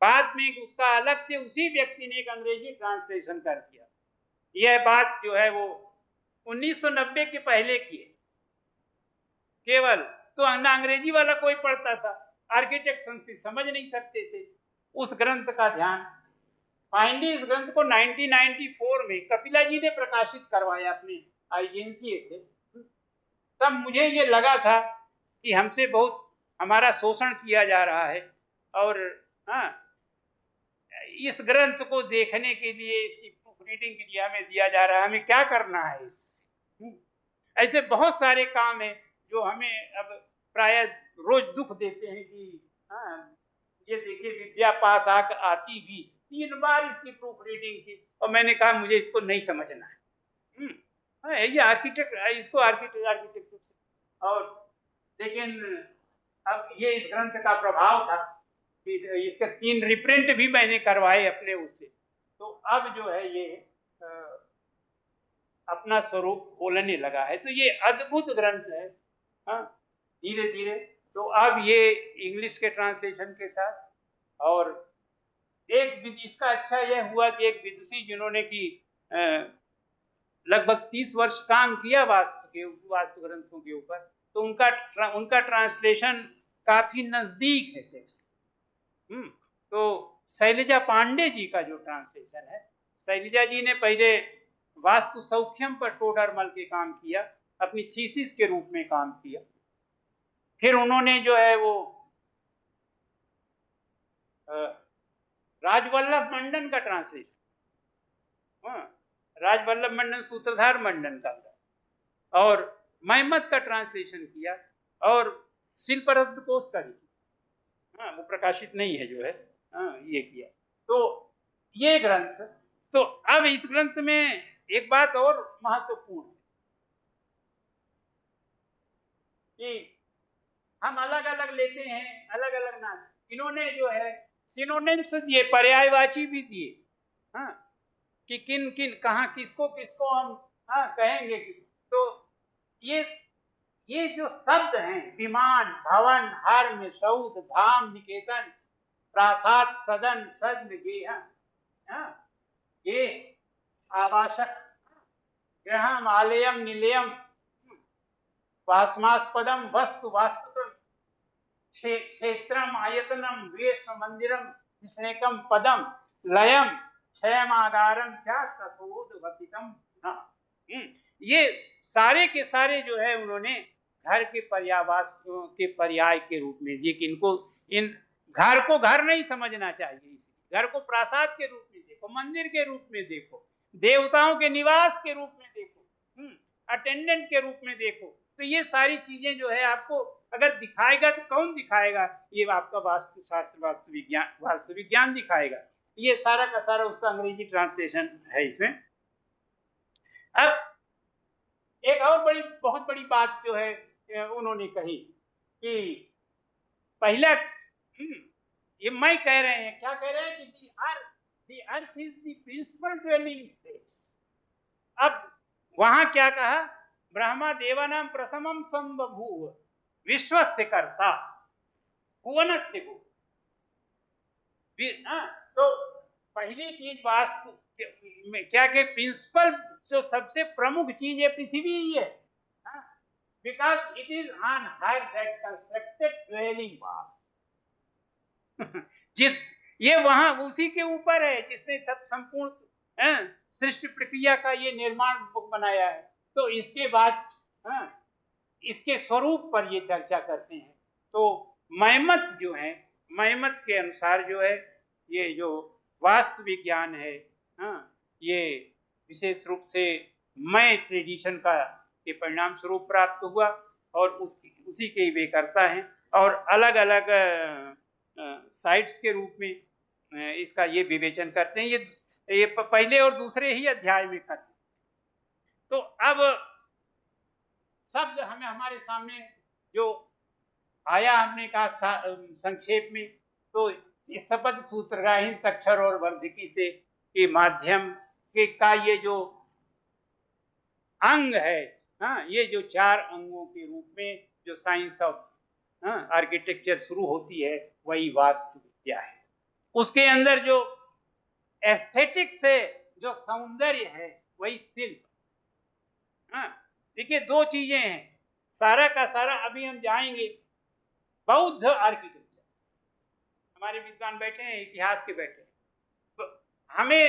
बाद में उसका अलग से उसी व्यक्ति ने एक अंग्रेजी ट्रांसलेशन कर दिया। यह बात जो है वो 1990 के पहले की है केवल। तो अंग्रेजी वाला कोई पढ़ता था, आर्किटेक्ट संस्कृत समझ नहीं सकते थे। उस ग्रंथ का ध्यान फाइनली इस ग्रंथ को 1994 में कपिला जी ने प्रकाशित करवाया अपने एजेंसी से। तब मुझे ये लगा था कि हमसे बहुत हमारा शोषण किया जा रहा है, और इस ग्रंथ को देखने के लिए, इसकी प्रूफ रीडिंग के लिए हमें दिया जा रहा है, हमें क्या करना है इससे। ऐसे बहुत सारे काम हैं जो हमें अब प्राय रोज दुख देते हैं कि ये देखिए विद्या पास आती भी 3 बार इसकी प्रूफ रीडिंग की, और मैंने कहा मुझे इसको नहीं समझना है। ये आर्किटेक्ट, इसको आर्किटेक्ट और लेकिन अब ये इस ग्रंथ का प्रभाव था कि इसके 3 रिप्रिंट भी मैंने करवाए अपने उससे, तो अब जो है ये अपना स्वरूप बोलने लगा है। तो ये अद्भुत ग्रंथ है। हाँ, धीरे धीरे तो अब ये इंग्लिश के ट्रांसलेशन के साथ, और इसका अच्छा यह हुआ कि एक विदुषी जिन्होंने कि लगभग 30 वर्ष काम किया वास्तु ग्रंथों के ऊपर, तो उनका ट्रांसलेशन काफी नजदीक है टेक्स्ट। तो शैलजा पांडे जी का जो ट्रांसलेशन है, शैलजा जी ने पहले वास्तु सौख्यम पर टोडरमल के काम किया, अपनी थीसिस के रूप में काम किया। फिर उन्होंने जो है वो राजवल्लभ मंडन का ट्रांसलेशन, राजवल्लभ मंडन सूत्रधार मंडन का, और महमद का ट्रांसलेशन किया, और शिल्परत्न कोश का भी, वो प्रकाशित नहीं है जो है, ये किया। तो ये ग्रंथ, तो अब इस ग्रंथ में एक बात और महत्वपूर्ण है कि हम अलग अलग लेते हैं, अलग अलग नाम। इन्होंने जो है सिनोनिम्स दिए, पर्यायवाची भी दिए, हाँ, कि किन किन कहाँ किसको किसको हम कहेंगे। तो ये जो शब्द हैं, विमान, भवन, हर्म, सौध, धाम, निकेतन, प्रासाद, सदन, सद्म, ये आवासक, गृहम, आलयम, निलयम, वास्मास्पदम, वस्तु, वास्तुकम, क्षेत्रम, आयतनम, वेश्म, मंदिरम, विष्णेकम, पदम, लयम, क्षयमागारम, च तथोद्भतितम। ये सारे के सारे जो है उन्होंने घर के पर्यावास के पर्याय के रूप में दिए कि इनको, इन घर को घर नहीं समझना चाहिए, इसलिए घर को प्रासाद के रूप में देखो, मंदिर के रूप में देखो, देवताओं के निवास के रूप में देखो, अटेंडेंट के रूप में देखो। तो ये सारी चीजें जो है आपको अगर दिखाएगा तो कौन दिखाएगा? ये आपका वास्तुशास्त्र, वास्तु विज्ञान दिखाएगा। ये सारा का सारा उसका अंग्रेजी ट्रांसलेशन है इसमें। अब एक और बहुत बड़ी बात जो है उन्होंने कही कि पहला, ये मैं कह रहे हैं, क्या कह रहे हैं कि the earth is the principal dwelling place। अब वहां क्या कहा? ब्रह्मा देवानां प्रथमम संबभूव विश्वस्य कर्ता भुवनस्य भू। तो पहली चीज वास्तु में क्या के प्रिंसिपल, जो सबसे प्रमुख चीज है पृथ्वी ही है, because it is on her that constructed dwelling vastu. जिस ये वहां उसी के ऊपर है जिसने सब संपूर्ण सृष्टि प्रक्रिया का ये निर्माण बनाया है। तो इसके बाद इसके स्वरूप पर ये चर्चा करते हैं। तो महमद जो है, महमद के अनुसार जो है ये जो वास्तु विज्ञान है, ये विशेष रूप से मय ट्रेडिशन का के परिणाम स्वरूप प्राप्त हुआ, और उसी के वे करता है, और अलग अलग साइट्स के रूप में इसका ये विवेचन करते हैं। ये पहले और दूसरे ही अध्याय में करते हैं। तो अब शब्द हमें हमारे सामने जो आया, हमने कहा संक्षेप में, तो स्थपति सूत्रग्राहीन तक्षर और वर्धिकी से के माध्यम के का ये जो अंग है, ये जो 4 अंगों के रूप में जो साइंस ऑफ आर्किटेक्चर शुरू होती है, वही वास्तु विद्या है। उसके अंदर जो एस्थेटिक्स है, जो सौंदर्य है, वही शिल्प। देखिए 2 चीजें हैं, सारा का सारा। अभी हम जाएंगे बौद्ध आर्किटेक्चर, हमारे विद्वान बैठे हैं, इतिहास के बैठे हैं, तो हमें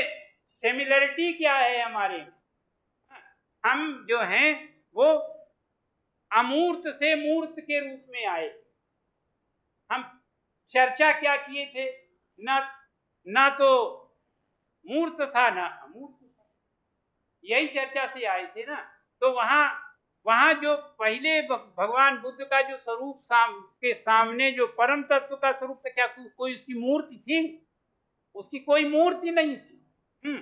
सिमिलरिटी क्या है हमारे, हम जो हैं वो अमूर्त से मूर्त के रूप में आए। हम चर्चा क्या किए थे, ना तो मूर्त था ना अमूर्त था, यही चर्चा से आए थे ना। तो वहां जो पहले भगवान बुद्ध का जो स्वरूप के सामने जो परम तत्व का स्वरूप था, क्या कोई उसकी मूर्ति थी? उसकी कोई मूर्ति नहीं थी।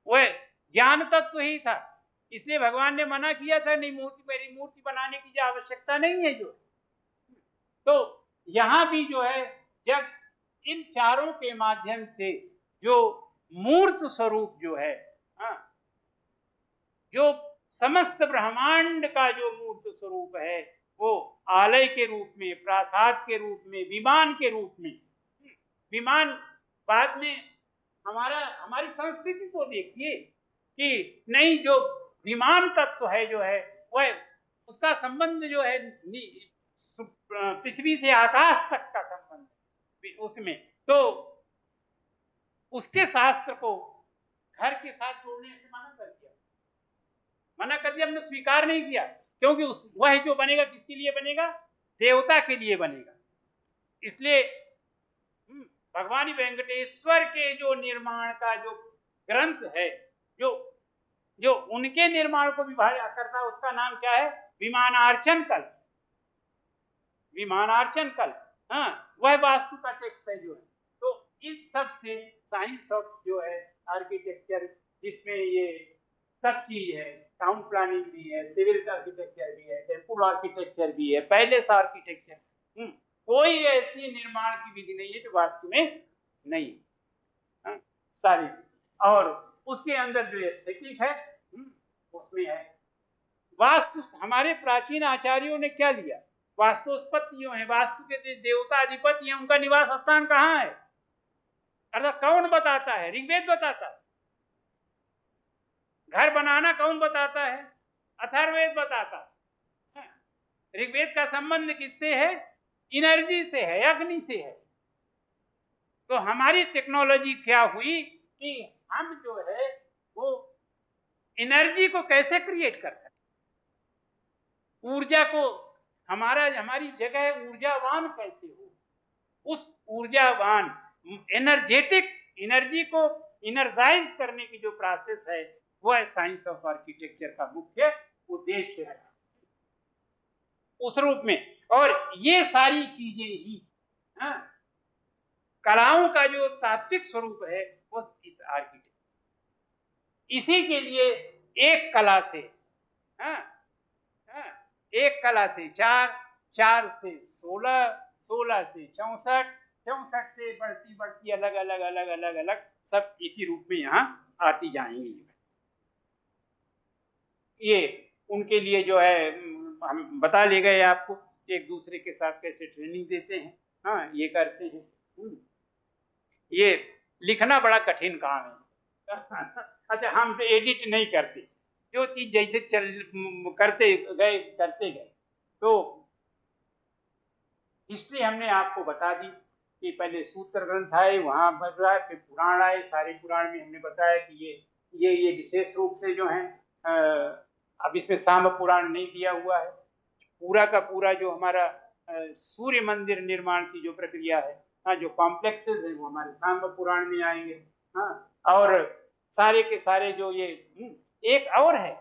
वह ज्ञान तत्व ही था। इसलिए भगवान ने मना किया था, नहीं मूर्ति, मेरी मूर्ति बनाने की जो आवश्यकता नहीं है। जो तो यहाँ भी जो है जब इन चारों के माध्यम से जो मूर्त स्वरूप जो है, हाँ, जो समस्त ब्रह्मांड का जो मूर्त स्वरूप है, वो आलय के रूप में, प्रासाद के रूप में, विमान के रूप में, विमान बाद में हमारी संस्कृति तो देखिए कि नहीं, जो विमान तत्व है जो है वह उसका संबंध जो है पृथ्वी से आकाश तक का संबंध उसमें, तो उसके शास्त्र को घर के साथ जोड़ने से मना कर दिया, हमने स्वीकार नहीं किया, क्योंकि वह जो बनेगा किसके लिए बनेगा? देवता के लिए बनेगा। इसलिए भगवान वेंकटेश्वर के जो निर्माण का जो ग्रंथ है, जो उनके निर्माण को विभाजन करता है, उसका नाम क्या है? विमानार्चन कल्प। विमानार्चन कल्प, हाँ, वह वास्तु का टेक्स्ट है जो है। तो इन सब से साइंस ऑफ जो है आर्किटेक्चर, जिसमें ये सब चीज है, टाउन प्लानिंग भी है, सिविल आर्किटेक्चर भी है, टेम्पल आर्किटेक्चर भी है, पैलेस आर्किटेक्चर, कोई ऐसी निर्माण की विधि नहीं है जो वास्तु में नहीं है, सारी। और उसके अंदर जो एस्थेटिक है उसमें है वास्तु। हमारे प्राचीन आचार्यों ने क्या लिया? वास्तुस्पतियों है, वास्तु के देवता अधिपति है, उनका निवास स्थान कहाँ है? अर्थात कौन बताता है? ऋग्वेद बताता है। घर बनाना कौन बताता है? अथर्ववेद बताता है। ऋग्वेद का संबंध किससे है? एनर्जी से है, अग्नि से है। तो हमारी टेक्नोलॉजी क्या हुई कि हम जो है वो एनर्जी को कैसे क्रिएट कर सकते, ऊर्जा को, हमारी जगह ऊर्जावान कैसे हो, उस ऊर्जावान एनर्जेटिक एनर्जी को एनर्जाइज करने की जो प्रोसेस है, वह साइंस ऑफ आर्किटेक्चर का मुख्य उद्देश्य है उस रूप में। और ये सारी चीजें ही कलाओं का जो तात्विक स्वरूप है वो इस आर्किटेक्चर, इसी के लिए एक कला से एक कला से 4, 4 से 16, 16 से 64, 64 से बढ़ती बढ़ती अलग अलग अलग अलग अलग सब इसी रूप में यहाँ आती जाएंगी। ये उनके लिए जो है हम बता ले गए आपको, एक दूसरे के साथ कैसे ट्रेनिंग देते हैं, हाँ, ये करते हैं। ये लिखना बड़ा कठिन काम है। अच्छा, हम तो एडिट नहीं करते, जो चीज जैसे करते गए। तो हिस्ट्री हमने आपको बता दी कि पहले सूत्र ग्रंथ आए, वहां बढ़ रहा है, फिर पुराण आए, सारे पुराण में हमने बताया कि ये विशेष रूप से जो है, अब इसमें सांब पुराण नहीं दिया हुआ है। पूरा का पूरा जो हमारा सूर्य मंदिर निर्माण की जो प्रक्रिया है, हाँ, जो कॉम्प्लेक्सेस है वो हमारे सांब पुराण में आएंगे, हाँ। और सारे के सारे जो ये एक और है,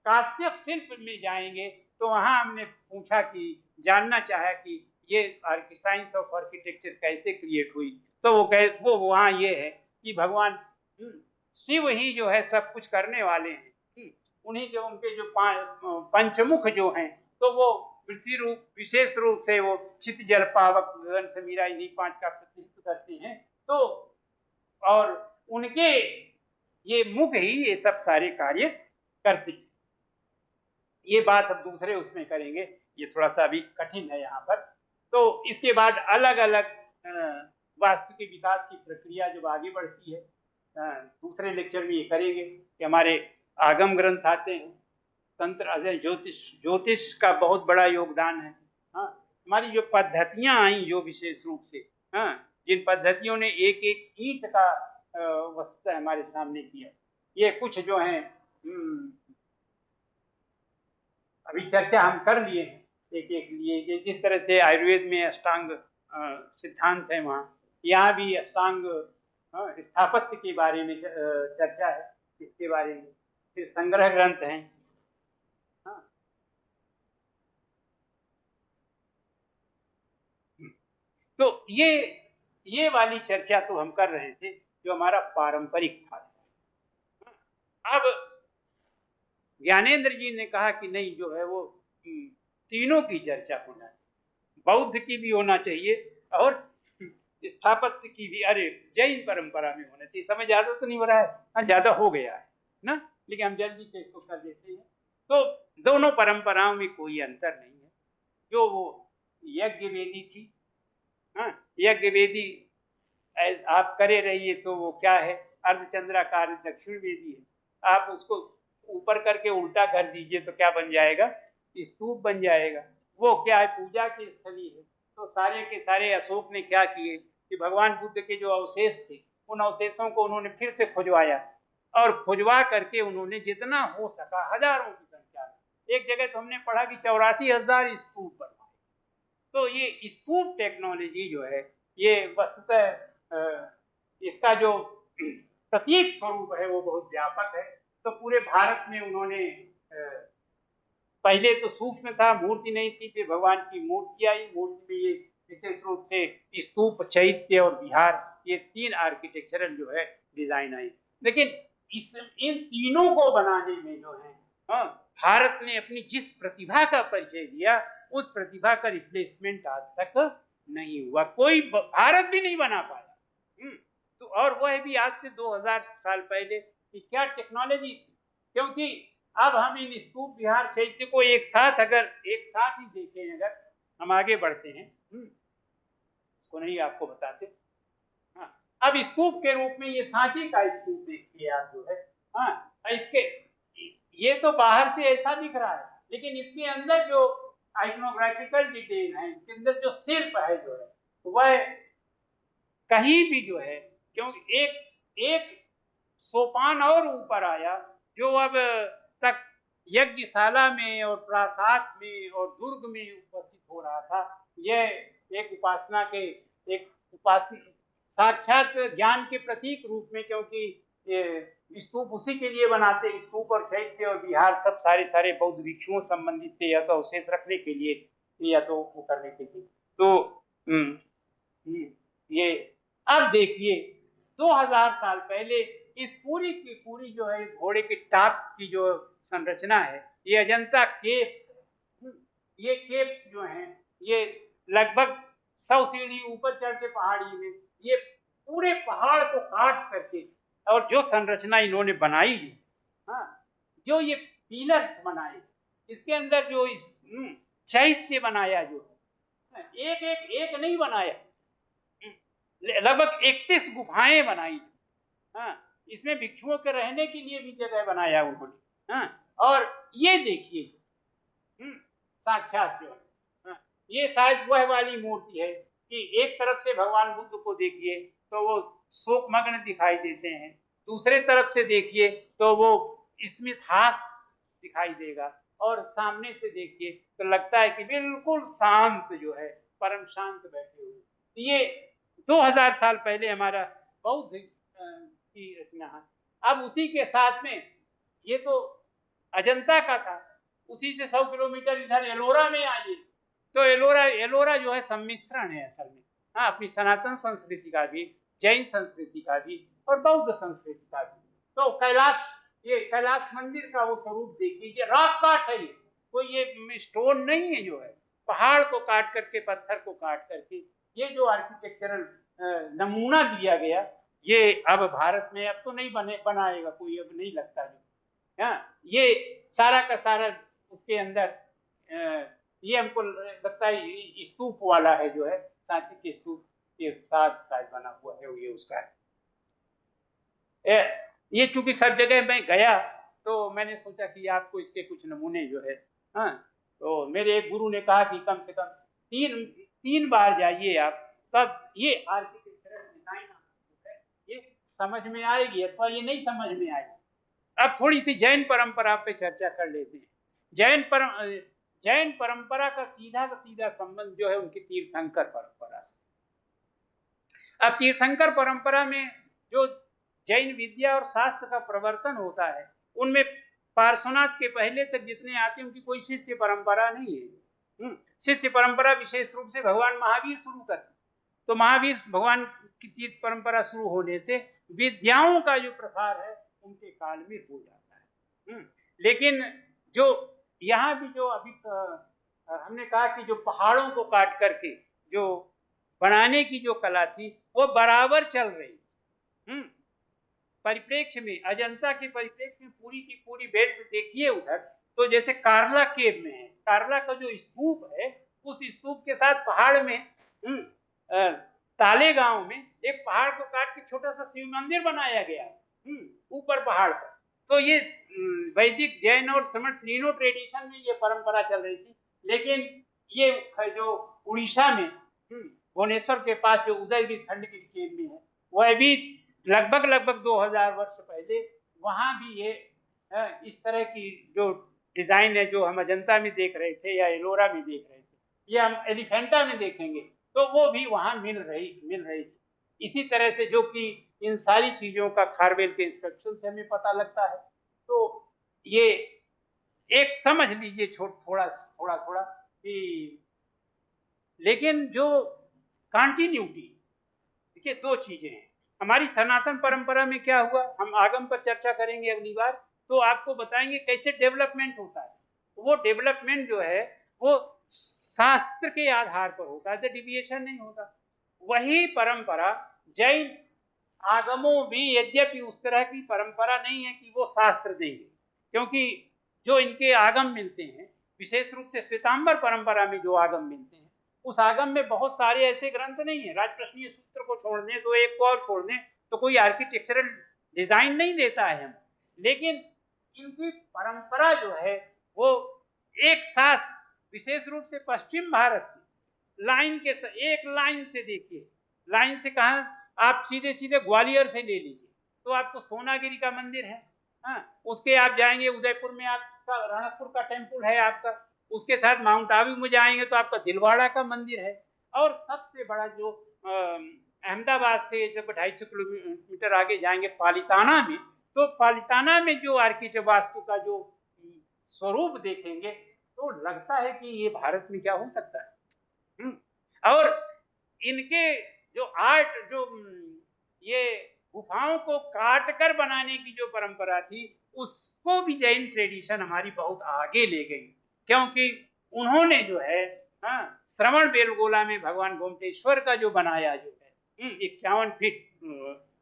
काश्यप शिल्प में जाएंगे तो वहां हमने पूछा कि जानना चाहा कि ये साइंस ऑफ आर्किटेक्चर कैसे क्रिएट हुई, तो वो वहां ये है कि भगवान शिव ही जो है सब कुछ करने वाले हैं, उन्हीं के उनके जो पंचमुख जो हैं, तो वो पृथ्वी रूप विशेष रूप से वो चित जल पावक गगन समीरा, इन्हीं 5 का प्रतिनिधित्व करते हैं। तो और उनके ये मुख ही ये सब सारे कार्य करते हैं। ये बात अब दूसरे उसमें करेंगे, ये थोड़ा सा अभी कठिन है यहाँ पर। तो इसके बाद अलग अलग वास्तु के विकास की प्रक्रिया जब आगे बढ़ती है, दूसरे लेक्चर में ये करेंगे कि हमारे आगम ग्रंथ आते हैं, तंत्र, ज्योतिष का बहुत बड़ा योगदान है, हाँ। हमारी जो पद्धतियां आई जो विशेष रूप से, हाँ, जिन पद्धतियों ने एक एक ईंट का वस्तुतः हमारे सामने किया, ये कुछ जो है अभी चर्चा हम कर लिए हैं एक एक लिए। जिस तरह से आयुर्वेद में अष्टांग सिद्धांत है, वहाँ यहाँ भी अष्टांग स्थापत्य के बारे में चर्चा है, इसके बारे में फिर संग्रह ग्रंथ हैं, हाँ। तो ये वाली चर्चा तो हम कर रहे थे जो हमारा पारंपरिक था। अब ज्ञानेंद्र जी ने कहा कि नहीं, जो है वो तीनों की चर्चा होना है, बौद्ध की भी होना चाहिए और स्थापत्य की भी, अरे जैन परंपरा में होना चाहिए। समय ज्यादा तो नहीं हो रहा है, हाँ ज्यादा हो गया है ना, लेकिन हम जल्दी से इसको कर देते हैं। तो दोनों परंपराओं में कोई अंतर नहीं है। जो वो यज्ञ वेदी थी, हाँ यज्ञ वेदी आप करे रहिए तो वो क्या है, अर्धचंद्राकार दक्षिण वेदी है। आप उसको ऊपर करके उल्टा कर दीजिए तो क्या बन जाएगा, स्तूप बन जाएगा। वो क्या है, पूजा की स्थली है। तो सारे के सारे अशोक ने क्या किए कि भगवान बुद्ध के जो अवशेष थे, उन अवशेषों को उन्होंने फिर से खुजवाया और खुजवा करके उन्होंने जितना हो सका, हजारों की संख्या में, एक जगह तो हमने पढ़ा कि 84,000 स्तूप बनवाए। तो ये स्तूप टेक्नोलॉजी जो है, ये वस्तुतः इसका जो प्रतीक स्वरूप है वो बहुत व्यापक है। तो पूरे भारत में उन्होंने पहले तो सूक्ष्म था, मूर्ति नहीं थी, फिर भगवान की मूर्ति आई। मूर्ति में ये विशेष रूप से स्तूप, चैत्य और विहार, ये 3 आर्किटेक्चरल जो है डिजाइन आई। लेकिन इन तीनों को बनाने में जो है, हाँ, भारत ने अपनी जिस प्रतिभा का परिचय दिया, उस प्रतिभा का रिप्लेसमेंट आज तक नहीं हुआ, कोई भारत भी नहीं बना पाया। तो और वह भी आज से 2000 साल पहले कि क्या टेक्नोलॉजी थी। क्योंकि अब हम इन स्तूप, विहार, चैत्य को एक साथ ही देखें, अगर हम आगे बढ़ते हैं, इसको नहीं आपको बताते। हाँ, अब स्तूप के रूप में ये सांची का स्तूप देखिए आप जो है, हाँ इसके, ये तो बाहर से ऐसा दिख रहा है, लेकिन इसके अंदर जो आइकनोग्राफिकल डिटेल है, इसके अंदर जो शिल्प है जो है, वह कहीं भी जो है, क्योंकि एक सोपान और ऊपर आया, जो अब तक यज्ञशाला में और प्रासाद में और दुर्ग में उपस्थित हो रहा था, यह एक उपासना के, एक उपासना साक्षात ज्ञान के प्रतीक रूप में, क्योंकि ये स्तूप उसी के लिए बनाते, स्तूप और चैत्य और विहार सब सारे बौद्ध भिक्षुओं संबंधित थे, या तो अवशेष रखने के लिए या तो वो करने के लिए। तो ये अब देखिए 2000 साल पहले इस पूरी की पूरी जो है घोड़े के टाप की जो संरचना है, ये अजंता केव्स है। ये केव्स जो हैं, ये लगभग 100 सीढ़ी ऊपर चढ़ के पहाड़ी में, ये पूरे पहाड़ को काट करके और जो संरचना इन्होंने बनाई, हाँ, जो ये पिलर्स बनाए, इसके अंदर जो इस चैत्य बनाया, जो एक नहीं बनाया, लगभग 31 गुफाएं बनाई, हाँ, इसमें भिक्षुओं के रहने के लिए भी जगह बनाया उन्होंने, हाँ, और ये देखिए साक्षात जो है, हाँ, ये शायद वह वाली मूर्ति है कि एक तरफ से भगवान बुद्ध को देखिए तो वो शोकमग्न दिखाई देते हैं, दूसरे तरफ से देखिए तो वो स्मित हास दिखाई देगा, और सामने से देखिए तो लगता है कि बिल्कुल शांत जो है, परम शांत बैठे हुए। ये 2000 साल पहले हमारा बौद्ध की रचना है। अब उसी के साथ में, ये तो अजंता का था, उसी से 100 किलोमीटर इधर एलोरा में आइए तो एलोरा जो है सम्मिश्रण है असल में, हाँ, अपनी सनातन संस्कृति का भी, जैन संस्कृति का भी और बौद्ध संस्कृति का भी। तो ये कैलाश मंदिर का वो स्वरूप देखिए, रॉक काट है, कोई ये स्टोन नहीं है, जो है पहाड़ को काट करके, पत्थर को काट करके ये जो आर्किटेक्चरल नमूना दिया गया, ये अब भारत में अब तो नहीं बनाएगा कोई, अब नहीं लगता जो, हाँ, ये सारा का सारा उसके अंदर ये हमको लगता है स्तूप वाला है, जो है सांची के स्तूप के साथ शायद बना हुआ है, ये उसका है। ये चूंकि सब जगह मैं गया तो मैंने सोचा कि आपको इसके कुछ नमूने जो है, हाँ, तो मेरे एक गुरु ने कहा कि कम से कम तीन बार जाइए आप, तब ये आर्किटेक्चरल डिजाइन ये समझ में आएगी, अथवा ये नहीं समझ में आएगी। अब थोड़ी सी जैन परंपरा पे चर्चा कर लेते हैं। जैन परंपरा का सीधा संबंध जो है उनकी तीर्थंकर परंपरा से। अब तीर्थंकर परंपरा में जो जैन विद्या और शास्त्र का प्रवर्तन होता है, उनमें पार्श्वनाथ के पहले तक जितने आते हैं उनकी कोई शिष्य परंपरा नहीं है। शिष्य परंपरा विशेष रूप से भगवान महावीर शुरू करते, तो महावीर भगवान की तीर्थ परंपरा शुरू होने से विद्याओं का जो प्रसार है उनके काल में हो जाता है। लेकिन जो यहाँ भी जो अभी और हमने कहा कि जो पहाड़ों को काट करके जो बनाने की जो कला थी वो बराबर चल रही थी। परिप्रेक्ष्य में, अजंता के परिप्रेक्ष्य में पूरी की पूरी बेल्ट देखिए उधर, तो जैसे कार्ला केव में है, कार्ला का जो स्तूप है उस स्तूप के साथ पहाड़ में ताले गांव में एक पहाड़ को काट के छोटा सा शिव मंदिर बनाया गया ऊपर पहाड़ पर। तो ये वैदिक, जैन और समर्थ तीनों ट्रेडिशन में ये परंपरा चल रही थी। लेकिन ये जो उड़ीसा में भुवनेश्वर के पास जो उदयगिरी खंडगिरी केव में है, वह भी लगभग 2000 वर्ष पहले वहां भी ये इस तरह की जो डिजाइन है जो हम अजंता में देख रहे थे या एलोरा में देख रहे थे, ये हम एलिफेंटा में देखेंगे तो वो भी वहां मिल रही थी। इसी तरह से जो कि इन सारी चीजों का खारवेल के इंस्पेक्शन से हमें पता लगता है। तो ये एक समझ लीजिए थोड़ा कि लेकिन जो कंटिन्यूटी, देखिए दो चीजें हैं। हमारी सनातन परंपरा में क्या हुआ, हम आगम पर चर्चा करेंगे अगली बार, तो आपको बताएंगे कैसे डेवलपमेंट होता है। वो डेवलपमेंट जो है वो शास्त्र के आधार पर होता है, डिविएशन नहीं होता। वही परंपरा जैन आगमों भी, यद्यपि उस तरह की परंपरा नहीं है कि वो शास्त्र देंगे, क्योंकि जो इनके आगम मिलते हैं, विशेष रूप से श्वेतांबर परंपरा में जो आगम मिलते हैं, उस आगम में बहुत सारे ऐसे ग्रंथ नहीं है। राजप्रश्नीय सूत्र को छोड़ दें तो एक को और छोड़ दें तो कोई आर्किटेक्चरल डिजाइन नहीं देता है हम, लेकिन इनकी परंपरा जो है वो एक साथ, विशेष रूप से पश्चिम भारत की लाइन के एक लाइन से देखिए, लाइन से कहा आप सीधे सीधे ग्वालियर से ले लीजिए तो आपको सोनागिरी का मंदिर है। उसके आप जाएंगे उदयपुर में आपका रणकपुर का टेम्पल है आपका, उसके साथ माउंट आबू में जाएंगे तो आपका दिलवाड़ा का मंदिर है, और सबसे बड़ा जो अहमदाबाद से जब 250 किलोमीटर आगे जाएंगे पालिताना में, तो पालिताना में जो आर्किटेक्चर वास्तु का जो स्वरूप देखेंगे तो लगता है कि ये भारत में क्या हो सकता है। और इनके जो आर्ट, जो ये गुफाओं को काट कर बनाने की जो परंपरा थी, उसको भी जैन ट्रेडिशन हमारी बहुत आगे ले गई, क्योंकि उन्होंने जो है श्रवण बेलगोला में भगवान गोमटेश्वर का जो बनाया जो है 51 फीट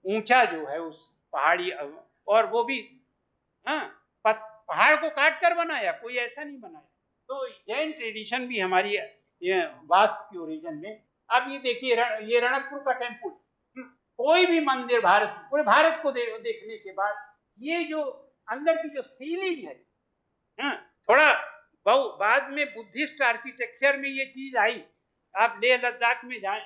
ऊंचा जो है उस पहाड़ी, और वो भी पहाड़ को काट कर बनाया, कोई ऐसा नहीं बनाया। तो जैन ट्रेडिशन भी हमारी वास्तु की ओरिजिन में। अब ये देखिए ये रणकपुर का टेम्पल, कोई भी मंदिर भारत, पूरे भारत को देखने के बाद ये जो अंदर की जो सीलिंग है, थोड़ा बाद में बुद्धिस्ट आर्किटेक्चर में ये चीज आई। आप लेह लद्दाख में जाए,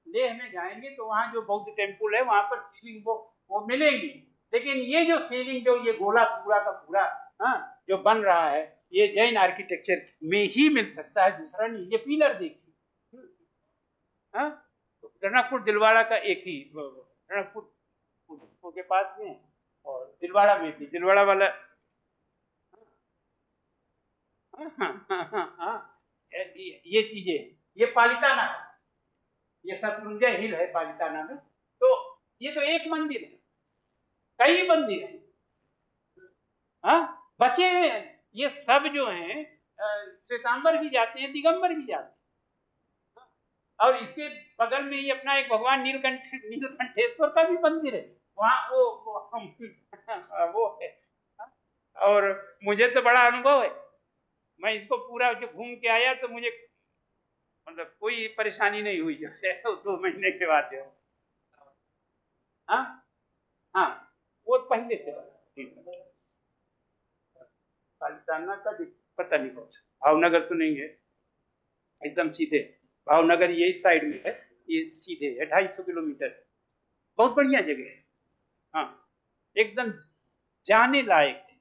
लेह में जाएंगे तो वहाँ जो बौद्ध टेम्पल है वहां पर सीलिंग वो मिलेंगी, लेकिन ये जो सीलिंग जो ये गोला पूरा का पूरा जो बन रहा है, ये जैन आर्किटेक्चर में ही मिल सकता है, दूसरा नहीं। ये पिलर देखिए, रणकपुर दिलवाड़ा का एक ही, रणकपुर के पास में और दिलवाड़ा में भी, दिलवाड़ा वाला ये चीजें, ये पालिताना, ये शत्रुंजय हिल है पालिताना में। तो ये तो एक मंदिर है, कई मंदिर है बचे हुए। ये सब जो हैं श्वेतांबर भी जाते हैं, दिगंबर भी जाते हैं, और इसके बगल में ही अपना एक भगवान नीलकंठेश्वर का भी मंदिर है, वहाँ वो है। और मुझे तो बड़ा अनुभव है, मैं इसको पूरा जो घूम के आया तो मुझे मतलब कोई परेशानी नहीं हुई जो है 2 महीने के बाद जो वो पहले से पालिताना का पता नहीं कौन सा, भावनगर तो नहीं है, एकदम सीधे भावनगर ये इस साइड में है, ये सीधे है 250 किलोमीटर, बहुत बढ़िया जगह है, एकदम जाने लायक है,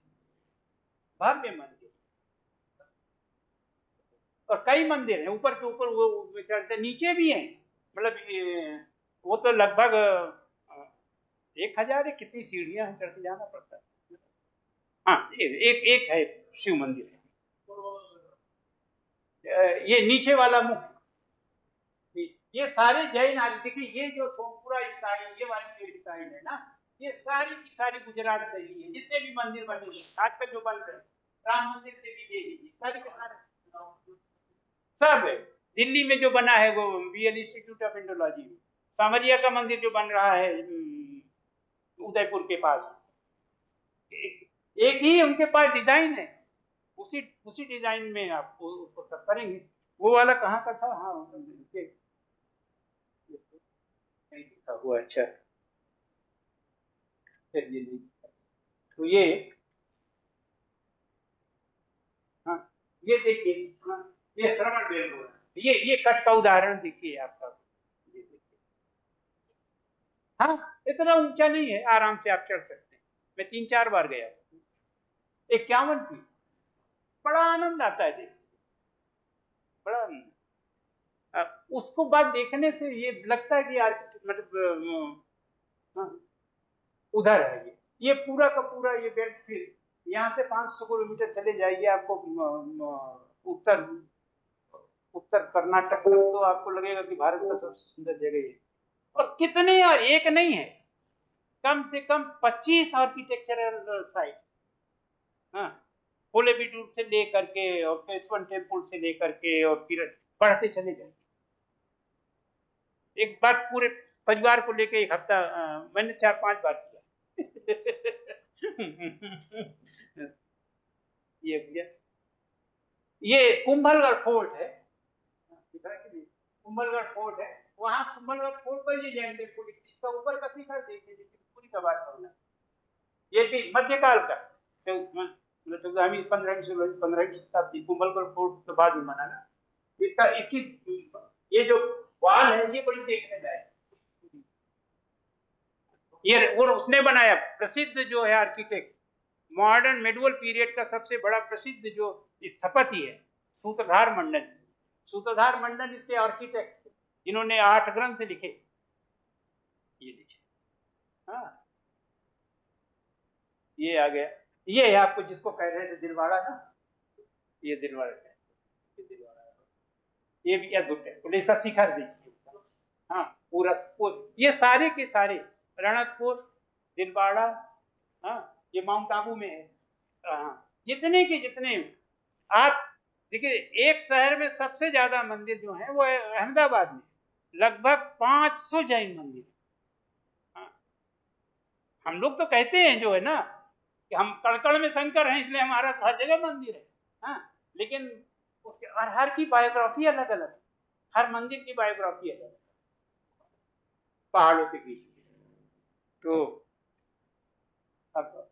भव्य मंदिर। और कई मंदिर हैं ऊपर के ऊपर, वो चढ़ते, नीचे भी हैं, मतलब वो तो लगभग 1000 कितनी सीढ़ियां हैं, चढ़ के जाना पड़ता है। एक है शिव मंदिर है, ये नीचे वाला मुख, ये सारे जैन देखिए, ये जो सोमपुरा स्टाइल, ये वाली जो स्टाइल है ना, ये सारी की सारी गुजरात से ही है। जितने भी मंदिर बने हैं आजकल जो बन रहे हैं, राम मंदिर से भी ये सारी के सारे सब है। दिल्ली में जो बना है वो बीएल इंस्टीट्यूट ऑफ इंडोलॉजी में, सामरिया का मंदिर जो बन रहा है उदयपुर के पास, एक ही उनके पास डिजाइन है, उसी उसी डिजाइन में आपको उसको सब करेंगे। वो वाला कहाँ का था? हाँ नहीं लिखा हुआ। अच्छा चलिए, तो हाँ ये देखिए, हाँ ये श्रवण बेलगोला, ये कट का उदाहरण देखिए आपका, ये देखिए। हाँ इतना ऊंचा नहीं है, आराम से आप चढ़ सकते हैं। मैं 3-4 बार गया। 51 फीट, बड़ा आनंद आता है देख, बड़ा आनंद। उसको बाद देखने से ये लगता है कि यार मतलब हाँ, उधर है ये पूरा का पूरा ये बेल्ट, फिर यहाँ से 500 किलोमीटर चले जाइए आपको उत्तर उत्तर कर्नाटक तक, तो आपको लगेगा कि भारत का सबसे सुंदर जगह है। और कितने यार, एक नहीं है, कम से कम 25 आर्किटेक्चरल साइट, हाँ होलेबिडुर से लेकर के और केसवन टेम्पल से लेकर के, और फिर बढ़ते चले जाएंगे। एक बार पूरे परिवार को लेकर एक हफ्ता मैंने 4-5 बार किया। ये भैया, ये कुंभलगढ़ फोर्ट है, कुंभलगढ़ फोर्ट है। वहां कुंभलगढ़ फोर्ट पर ये जैन टेम्पल, इसका ऊपर का शिखर देखिए, पूरी का बात करना, ये भी मध्यकाल का, मतलब 14वीं 15वीं शताब्दी, कुंभलगढ़ फोर्ट के बाद में बना ना। इसका इसकी ये जो वाल है ये बड़ी देखने लायक, ये वो उसने बनाया, प्रसिद्ध जो है आर्किटेक्ट, मॉडर्न मेडुअल पीरियड का सबसे बड़ा प्रसिद्ध जो स्थपति है, सूत्रधार मंडन। सूत्रधार मंडन इसके आर्किटेक्ट, जिन्होंने 8 ग्रंथ लिखे। ये देखिए, हाँ ये आ गया, ये है आपको जिसको कह रहे थे दिलवाड़ा ना, ये दिलवाड़ा है, ये भी अद्भुत है। पुलिस का शिखर देखिए, हाँ पूरा ये सारे के सारे, रणकपुर, दिलवाड़ा, हाँ ये माउंट आबू में है। हाँ जितने के जितने आप देखिए, एक शहर में सबसे ज्यादा मंदिर जो है वो है अहमदाबाद में, लगभग 500 जैन मंदिर। हाँ। हम लोग तो कहते हैं जो है ना कि हम कड़कड़ में शंकर हैं, इसलिए हमारा हर जगह मंदिर है, हाँ लेकिन उसके और हर की बायोग्राफी अलग अलग, हर मंदिर की बायोग्राफी अलग, पहाड़ों के बीच। तो अब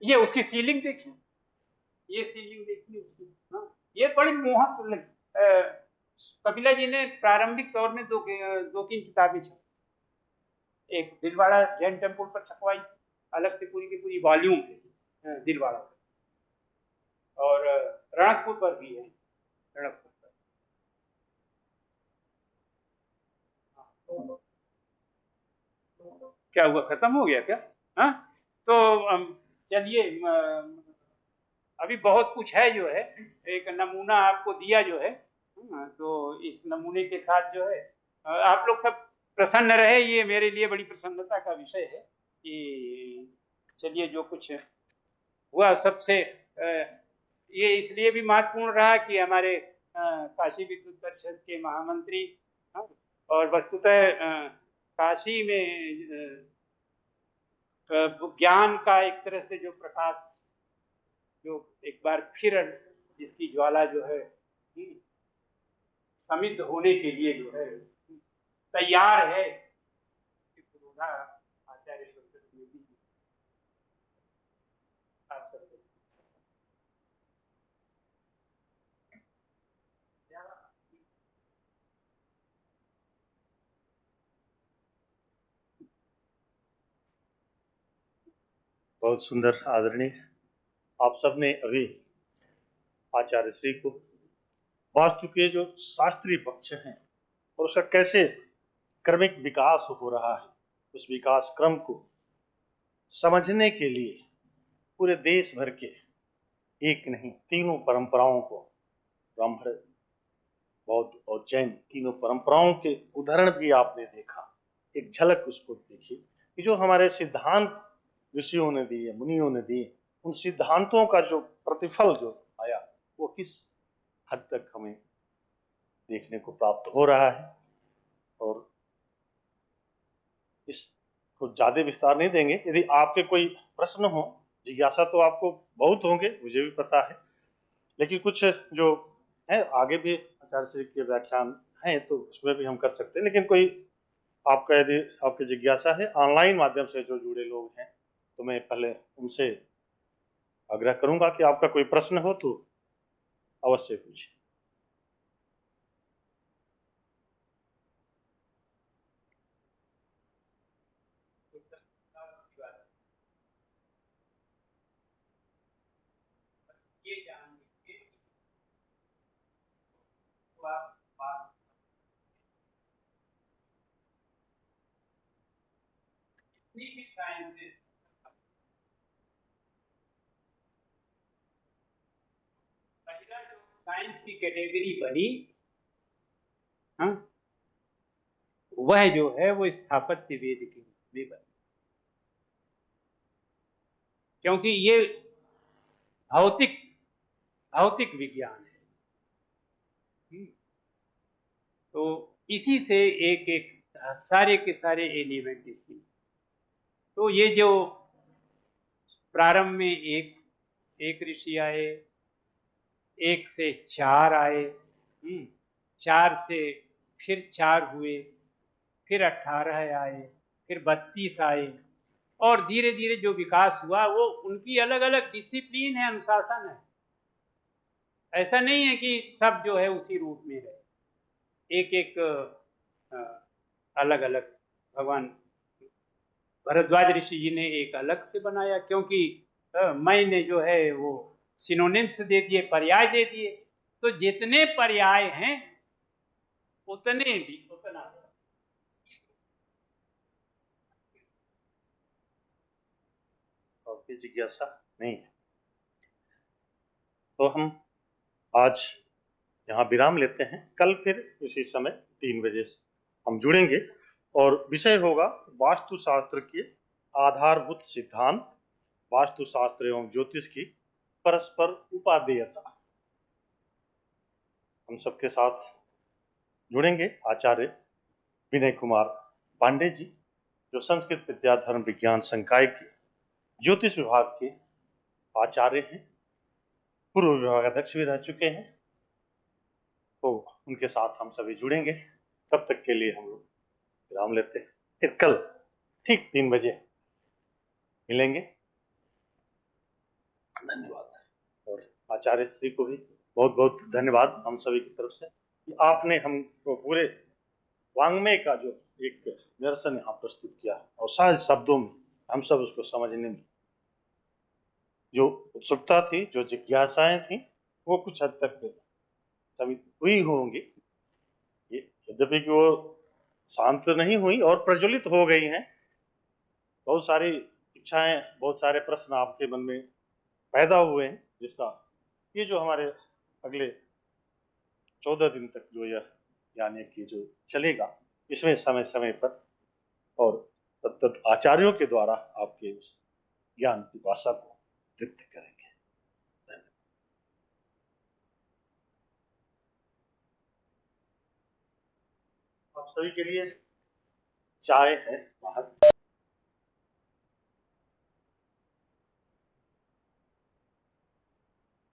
ये उसकी सीलिंग देखिए, ये सीलिंग देखिए उसकी, हाँ ये बड़ी मोहक। कपिला जी ने प्रारंभिक तौर में 2-3 किताबें छपी, एक दिलवाड़ा जैन टेम्पल पर छपवाई, अलग से पूरी की पूरी वॉल्यूम है दिलवाड़ा, और रणकपुर पर भी है, रणकपुर पर। क्या हुआ, खत्म हो गया क्या? हाँ तो चलिए, अभी बहुत कुछ है जो है, एक नमूना आपको दिया जो है, तो इस नमूने के साथ जो है आप लोग सब प्रसन्न रहे, ये मेरे लिए बड़ी प्रसन्नता का विषय है कि चलिए जो कुछ हुआ सबसे ये इसलिए भी महत्वपूर्ण रहा कि हमारे काशी विद्युत परिषद के महामंत्री, और वस्तुतः काशी में ज्ञान का एक तरह से जो प्रकाश, जो एक बार फिर जिसकी ज्वाला जो है समिद्ध होने के लिए जो है तैयार है, आचार्य आप सब बहुत सुंदर आदरणीय, आप सबने अभी आचार्य श्री को वास्तु के जो शास्त्रीय पक्ष हैं और उसका कैसे क्रमिक विकास हो रहा है, उस विकास क्रम को समझने के लिए पूरे देश भर के एक नहीं तीनों परंपराओं को, ब्राह्मण, बौद्ध और जैन तीनों परंपराओं के उदाहरण भी आपने देखा। एक झलक उसको देखिए कि जो हमारे सिद्धांत ऋषियों ने दिए, मुनियों ने दिए, उन सिद्धांतों का जो प्रतिफल जो आया वो किस हद तक हमें देखने को प्राप्त हो रहा है। और इसको ज़्यादा विस्तार नहीं देंगे। यदि आपके कोई प्रश्न हो, जिज्ञासा तो आपको बहुत होंगे, मुझे भी पता है, लेकिन कुछ जो है आगे भी आचार्य श्री के व्याख्यान हैं तो उसमें भी हम कर सकते हैं। लेकिन कोई आपका यदि आपकी जिज्ञासा है, ऑनलाइन माध्यम से जो जुड़े लोग हैं, तो मैं पहले उनसे आग्रह करूंगा कि आपका कोई प्रश्न हो तो अवश्य पूछिए। ये जान लीजिए तो आप जितनी भी साइंसेस पहला जो साइंस की कैटेगरी बनी, हाँ, वह जो है वो स्थापत्य वेद के रूप में बनी, क्योंकि ये भौतिक भौतिक विज्ञान है। तो इसी से एक एक सारे के सारे एलिमेंट इसकी। तो ये जो प्रारंभ में एक ऋषि आए, एक से 4 आए, 4 से फिर 4 हुए, फिर 18 आए, फिर 32 आए, और धीरे धीरे जो विकास हुआ वो उनकी अलग अलग डिसिप्लिन है, अनुशासन है। ऐसा नहीं है कि सब जो है उसी रूप में है, एक एक अलग अलग। भगवान भरद्वाज ऋषि जी ने एक अलग से बनाया, क्योंकि मैंने जो है वो सिनोनिम्स दे दिए, पर्याय दे दिए। तो जितने पर्याय हैं उतने भी उतना आपकी जिज्ञासा नहीं है तो हम आज यहाँ विराम लेते हैं। कल फिर इसी समय 3 बजे से हम जुड़ेंगे और विषय होगा वास्तुशास्त्र के आधारभूत सिद्धांत, वास्तुशास्त्र एवं ज्योतिष की परस्पर उपादेयता। हम सबके साथ जुड़ेंगे आचार्य विनय कुमार पांडे जी, जो संस्कृत विद्या धर्म विज्ञान संकाय के ज्योतिष विभाग के आचार्य हैं, पूर्व विभागाध्यक्ष भी रह चुके हैं। तो उनके साथ हम सभी जुड़ेंगे। तब तक के लिए हम लोग विराम लेते हैं। फिर कल ठीक 3 बजे मिलेंगे। धन्यवाद। और आचार्य श्री को भी बहुत बहुत धन्यवाद हम सभी की तरफ से कि आपने हमको पूरे वांग्मय का जो एक दर्शन यहाँ प्रस्तुत किया और सहज शब्दों में हम सब उसको समझने में जो उत्सुकता थी, जो जिज्ञासाएं थी, वो कुछ हद तक सभी हुई होंगी। यद्यपि कि वो शांत नहीं हुई और प्रज्वलित हो गई हैं। बहुत सारी इच्छाएं, बहुत सारे प्रश्न आपके मन में पैदा हुए हैं, जिसका ये जो हमारे अगले 14 दिन तक जो यह यानी कि जो चलेगा, इसमें समय समय पर और तत्त आचार्यों के द्वारा आपके उस ज्ञान की भाषा को तृप्त करेंगे। आप सभी के लिए चाय है बाहर।